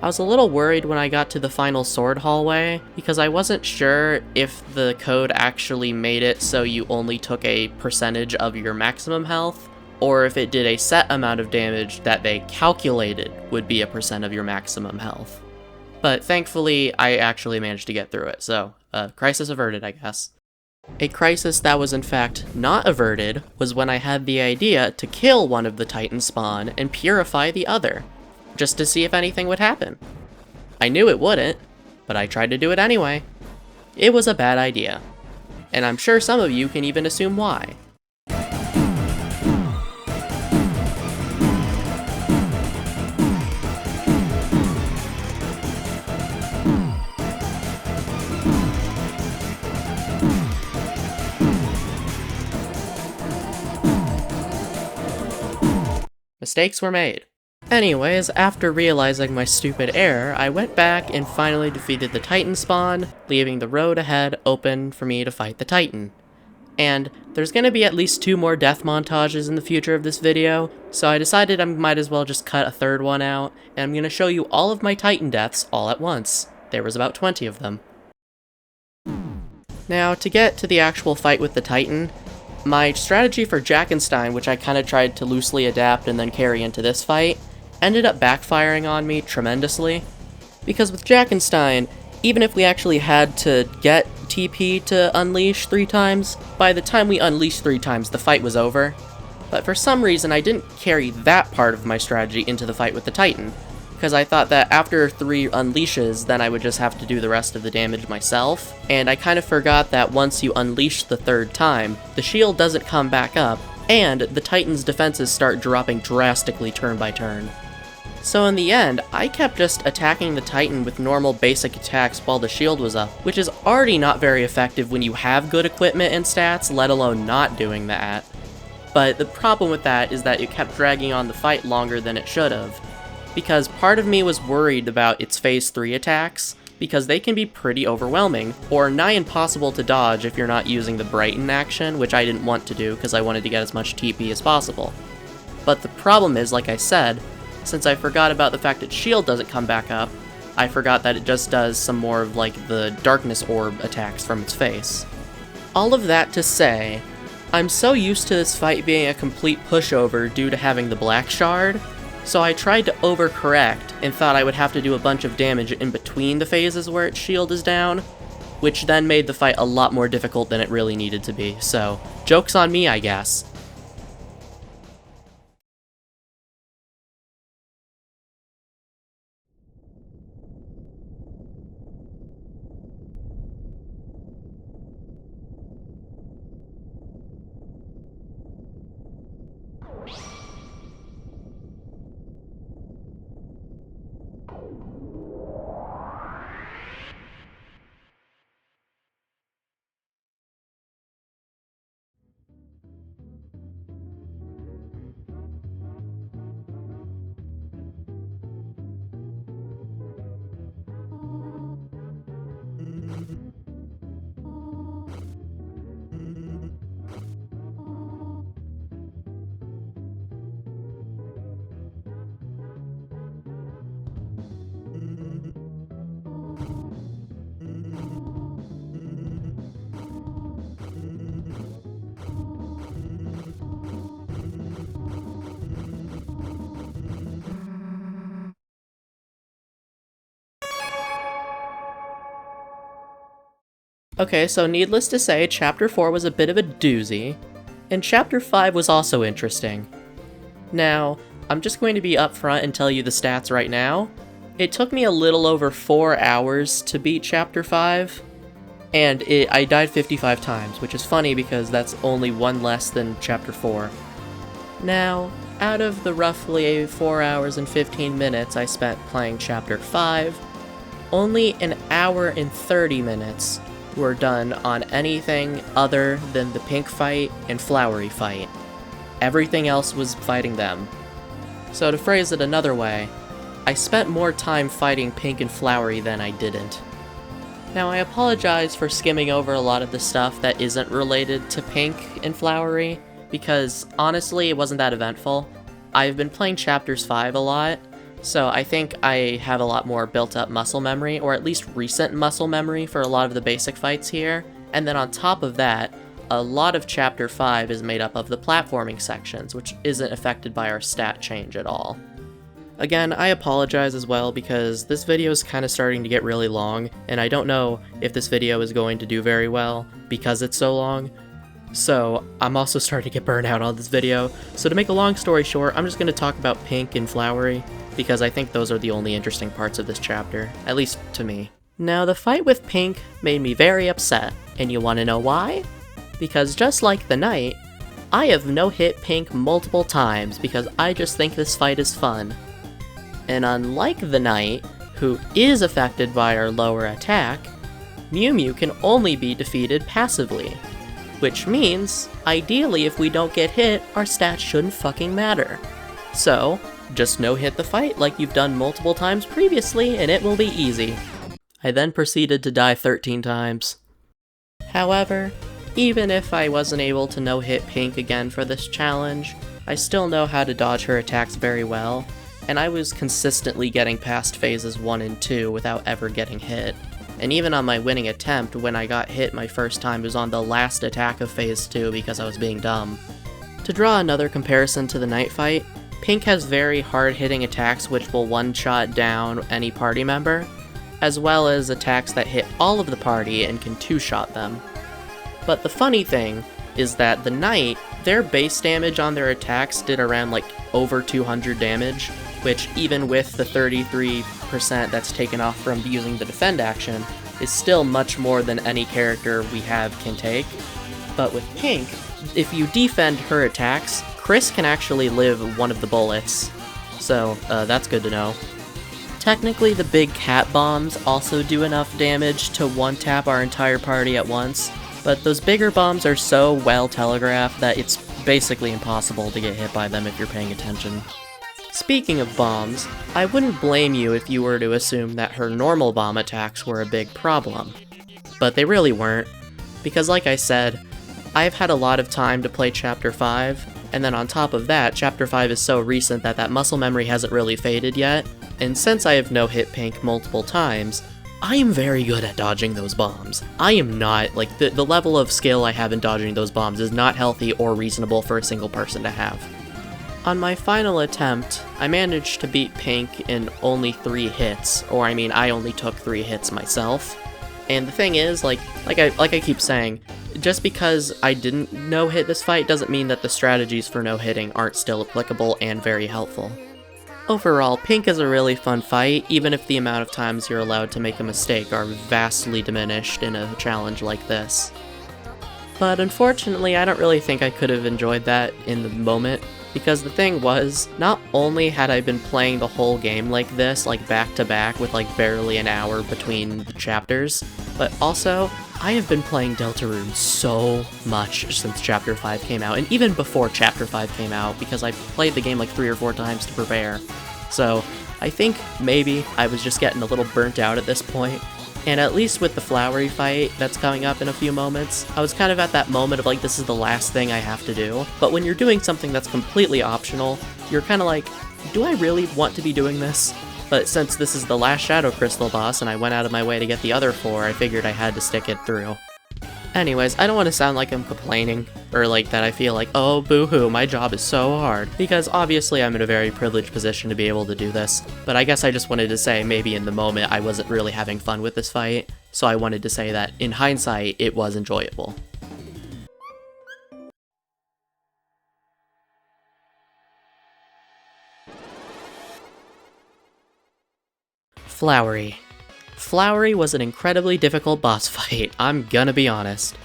I was a little worried when I got to the final sword hallway, because I wasn't sure if the code actually made it so you only took a percentage of your maximum health, or if it did a set amount of damage that they calculated would be a percent of your maximum health. But thankfully, I actually managed to get through it, so crisis averted, I guess. A crisis that was in fact not averted was when I had the idea to kill one of the Titans spawn and purify the other, just to see if anything would happen. I knew it wouldn't, but I tried to do it anyway. It was a bad idea, and I'm sure some of you can even assume why. Mistakes were made. Anyways, after realizing my stupid error, I went back and finally defeated the Titan spawn, leaving the road ahead open for me to fight the Titan. And there's gonna be at least 2 more death montages in the future of this video, so I decided I might as well just cut a third one out, and I'm gonna show you all of my Titan deaths all at once. There was about 20 of them. Now, to get to the actual fight with the Titan, my strategy for Jackenstein, which I kind of tried to loosely adapt and then carry into this fight, ended up backfiring on me tremendously. Because with Jackenstein, even if we actually had to get TP to unleash 3 times, by the time we unleashed 3 times, the fight was over. But for some reason, I didn't carry that part of my strategy into the fight with the Titan, because I thought that after 3 unleashes, then I would just have to do the rest of the damage myself, and I kind of forgot that once you unleash the 3rd time, the shield doesn't come back up, and the Titan's defenses start dropping drastically turn by turn. So in the end, I kept just attacking the Titan with normal basic attacks while the shield was up, which is already not very effective when you have good equipment and stats, let alone not doing that. But the problem with that is that it kept dragging on the fight longer than it should have, because part of me was worried about its phase 3 attacks, because they can be pretty overwhelming, or nigh impossible to dodge if you're not using the Brighten action, which I didn't want to do because I wanted to get as much TP as possible. But the problem is, like I said, since I forgot about the fact its shield doesn't come back up, I forgot that it just does some more of like the Darkness Orb attacks from its face. All of that to say, I'm so used to this fight being a complete pushover due to having the Black Shard, so I tried to overcorrect and thought I would have to do a bunch of damage in between the phases where its shield is down, which then made the fight a lot more difficult than it really needed to be, so joke's on me, I guess. Okay, so needless to say, Chapter 4 was a bit of a doozy, and Chapter 5 was also interesting. Now, I'm just going to be upfront and tell you the stats right now. It took me a little over 4 hours to beat Chapter 5, and I died 55 times, which is funny because that's only 1 less than Chapter 4. Now, out of the roughly 4 hours and 15 minutes I spent playing Chapter 5, only an hour and 30 minutes were done on anything other than the pink fight and flowery fight. Everything else was fighting them. So to phrase it another way, I spent more time fighting pink and flowery than I didn't. Now I apologize for skimming over a lot of the stuff that isn't related to pink and flowery, because honestly it wasn't that eventful. I've been playing Chapters 5 a lot, so I think I have a lot more built up muscle memory, or at least recent muscle memory for a lot of the basic fights here, and then on top of that, a lot of Chapter 5 is made up of the platforming sections, which isn't affected by our stat change at all. Again, I apologize as well because this video is kind of starting to get really long, and I don't know if this video is going to do very well because it's so long. So I'm also starting to get burnt out on this video, so to make a long story short, I'm just going to talk about Pink and Flowery, because I think those are the only interesting parts of this chapter, at least to me. Now, the fight with Pink made me very upset, and you want to know why? Because just like the Knight, I have no-hit Pink multiple times because I just think this fight is fun. And unlike the Knight, who is affected by our lower attack, Mew Mew can only be defeated passively. Which means, ideally if we don't get hit, our stats shouldn't fucking matter. So, just no-hit the fight like you've done multiple times previously and it will be easy. I then proceeded to die 13 times. However, even if I wasn't able to no-hit Pink again for this challenge, I still know how to dodge her attacks very well, and I was consistently getting past phases 1 and 2 without ever getting hit. And even on my winning attempt, when I got hit my first time, it was on the last attack of phase 2 because I was being dumb. To draw another comparison to the Knight fight, Pink has very hard-hitting attacks which will one-shot down any party member, as well as attacks that hit all of the party and can two-shot them. But the funny thing is that the Knight, their base damage on their attacks did around like over 200 damage, which even with the 33% that's taken off from using the defend action, is still much more than any character we have can take. But with Pink, if you defend her attacks, Chris can actually live one of the bullets, so that's good to know. Technically, the big cat bombs also do enough damage to one-tap our entire party at once, but those bigger bombs are so well telegraphed that it's basically impossible to get hit by them if you're paying attention. Speaking of bombs, I wouldn't blame you if you were to assume that her normal bomb attacks were a big problem. But they really weren't, because like I said, I've had a lot of time to play Chapter 5, and then on top of that, Chapter 5 is so recent that muscle memory hasn't really faded yet, and since I have no-hit Pink multiple times, I am very good at dodging those bombs. I am not, like, the level of skill I have in dodging those bombs is not healthy or reasonable for a single person to have. On my final attempt, I managed to beat Pink in only 3 hits, or I mean, I only took 3 hits myself. And the thing is, like I keep saying, just because I didn't no-hit this fight doesn't mean that the strategies for no-hitting aren't still applicable and very helpful. Overall, Pink is a really fun fight, even if the amount of times you're allowed to make a mistake are vastly diminished in a challenge like this. But unfortunately, I don't really think I could have enjoyed that in the moment, because the thing was, not only had I been playing the whole game like this, like back-to-back with like barely an hour between the chapters, but also, I have been playing Deltarune so much since Chapter 5 came out, and even before Chapter 5 came out, because I played the game like 3 or 4 times to prepare. So, I think maybe I was just getting a little burnt out at this point. And at least with the Flowery fight that's coming up in a few moments, I was kind of at that moment of like, this is the last thing I have to do. But when you're doing something that's completely optional, you're kind of like, do I really want to be doing this? But since this is the last Shadow Crystal boss and I went out of my way to get the other 4, I figured I had to stick it through. Anyways, I don't want to sound like I'm complaining, or like that I feel like, oh boo-hoo, my job is so hard, because obviously I'm in a very privileged position to be able to do this, but I guess I just wanted to say maybe in the moment I wasn't really having fun with this fight, so I wanted to say that in hindsight it was enjoyable. Flowery. Flowery was an incredibly difficult boss fight, I'm gonna be honest.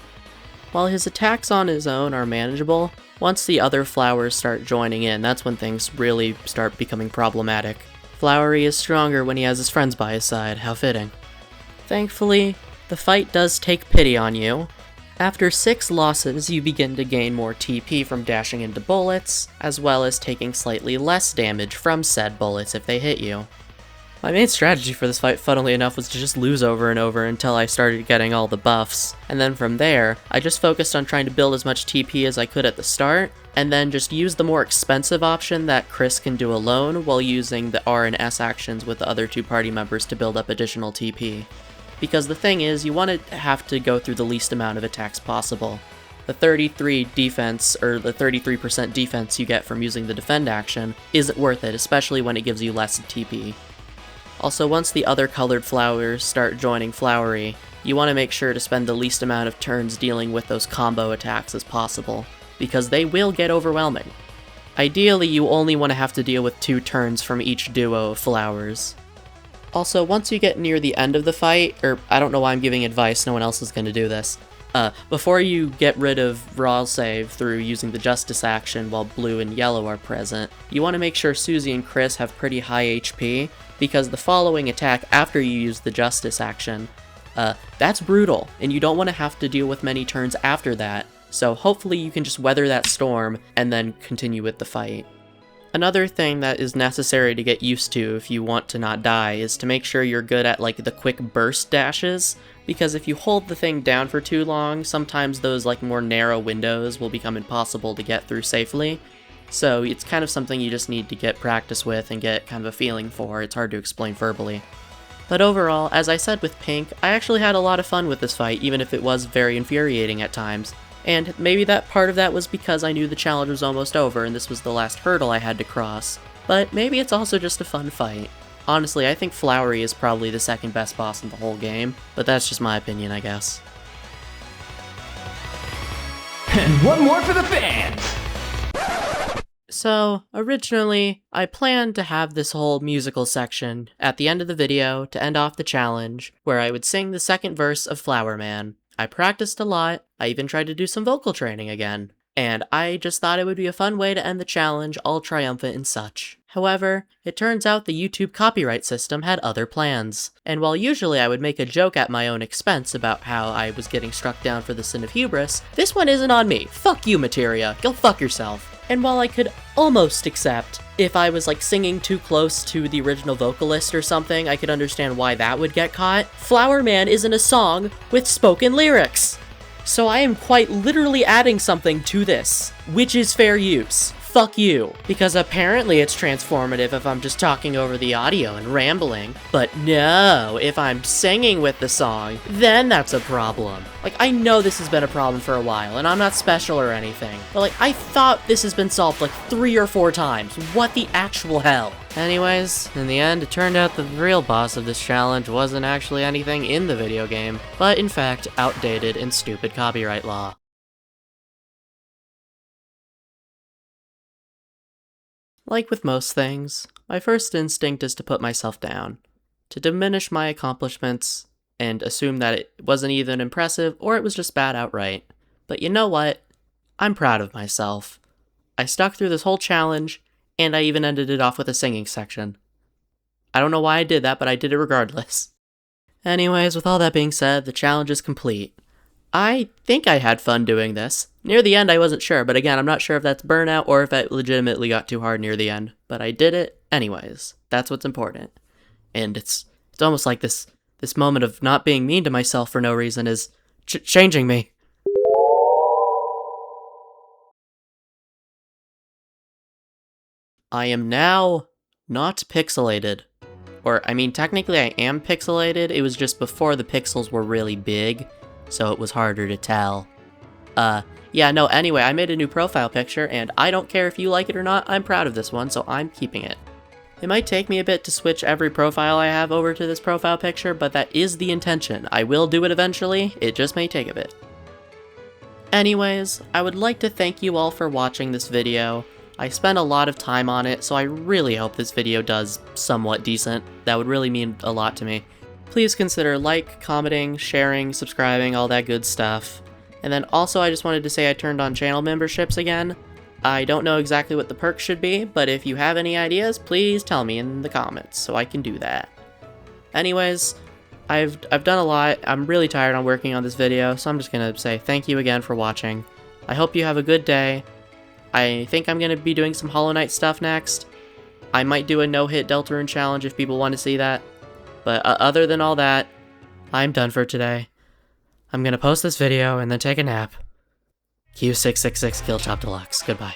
While his attacks on his own are manageable, once the other flowers start joining in, that's when things really start becoming problematic. Flowery is stronger when he has his friends by his side, how fitting. Thankfully, the fight does take pity on you. After 6 losses, you begin to gain more TP from dashing into bullets, as well as taking slightly less damage from said bullets if they hit you. My main strategy for this fight, funnily enough, was to just lose over and over until I started getting all the buffs, and then from there, I just focused on trying to build as much TP as I could at the start, and then just use the more expensive option that Chris can do alone while using the R and S actions with the other 2 party members to build up additional TP. Because the thing is, you want to have to go through the least amount of attacks possible. the 33 defense, or the 33% defense you get from using the defend action isn't worth it, especially when it gives you less TP. Also, once the other colored flowers start joining Flowery, you want to make sure to spend the least amount of turns dealing with those combo attacks as possible, because they will get overwhelming. Ideally, you only want to have to deal with 2 turns from each duo of flowers. Also, once you get near the end of the fight, or I don't know why I'm giving advice, no one else is going to do this, before you get rid of Raw Save through using the Justice action while blue and yellow are present, you want to make sure Susie and Chris have pretty high HP, because the following attack after you use the Justice action, that's brutal, and you don't want to have to deal with many turns after that, so hopefully you can just weather that storm and then continue with the fight. Another thing that is necessary to get used to if you want to not die is to make sure you're good at like the quick burst dashes, because if you hold the thing down for too long, sometimes those like more narrow windows will become impossible to get through safely. So it's kind of something you just need to get practice with and get kind of a feeling for. It's hard to explain verbally. But overall, as I said with Pink, I actually had a lot of fun with this fight, even if it was very infuriating at times. And maybe that part of that was because I knew the challenge was almost over and this was the last hurdle I had to cross. But maybe it's also just a fun fight. Honestly, I think Flowery is probably the second best boss in the whole game, but that's just my opinion, I guess. And one more for the fans! So, originally, I planned to have this whole musical section at the end of the video to end off the challenge, where I would sing the second verse of Flower Man. I practiced a lot, I even tried to do some vocal training again, and I just thought it would be a fun way to end the challenge all triumphant and such. However, it turns out the YouTube copyright system had other plans, and while usually I would make a joke at my own expense about how I was getting struck down for the sin of hubris, this one isn't on me. Fuck you, Materia. Go fuck yourself. And while I could almost accept if I was like singing too close to the original vocalist or something, I could understand why that would get caught, Flower Man isn't a song with spoken lyrics. So I am quite literally adding something to this, which is fair use. Fuck you. Because apparently it's transformative if I'm just talking over the audio and rambling. But no, if I'm singing with the song, then that's a problem. Like, I know this has been a problem for a while, and I'm not special or anything. But like, I thought this has been solved like 3 or 4 times. What the actual hell? Anyways, in the end, it turned out the real boss of this challenge wasn't actually anything in the video game, but in fact, outdated and stupid copyright law. Like with most things, my first instinct is to put myself down, to diminish my accomplishments, and assume that it wasn't even impressive or it was just bad outright. But you know what? I'm proud of myself. I stuck through this whole challenge, and I even ended it off with a singing section. I don't know why I did that, but I did it regardless. Anyways, with all that being said, the challenge is complete. I think I had fun doing this. Near the end I wasn't sure, but again, I'm not sure if that's burnout or if it legitimately got too hard near the end. But I did it anyways. That's what's important. And it's almost like this moment of not being mean to myself for no reason is changing me. I am now not pixelated. Or, I mean, technically I am pixelated, it was just before the pixels were really big, so it was harder to tell. Yeah, no, anyway, I made a new profile picture, and I don't care if you like it or not, I'm proud of this one, so I'm keeping it. It might take me a bit to switch every profile I have over to this profile picture, but that is the intention. I will do it eventually, it just may take a bit. Anyways, I would like to thank you all for watching this video. I spent a lot of time on it, so I really hope this video does somewhat decent. That would really mean a lot to me. Please consider commenting, sharing, subscribing, all that good stuff. And then also I just wanted to say I turned on channel memberships again. I don't know exactly what the perks should be, but if you have any ideas, please tell me in the comments so I can do that. Anyways, I've done a lot. I'm really tired on working on this video, so I'm just gonna say thank you again for watching. I hope you have a good day. I think I'm gonna be doing some Hollow Knight stuff next. I might do a no-hit Deltarune challenge if people want to see that. But other than all that, I'm done for today. I'm gonna post this video and then take a nap. Q666 Kill Chop Deluxe. Goodbye.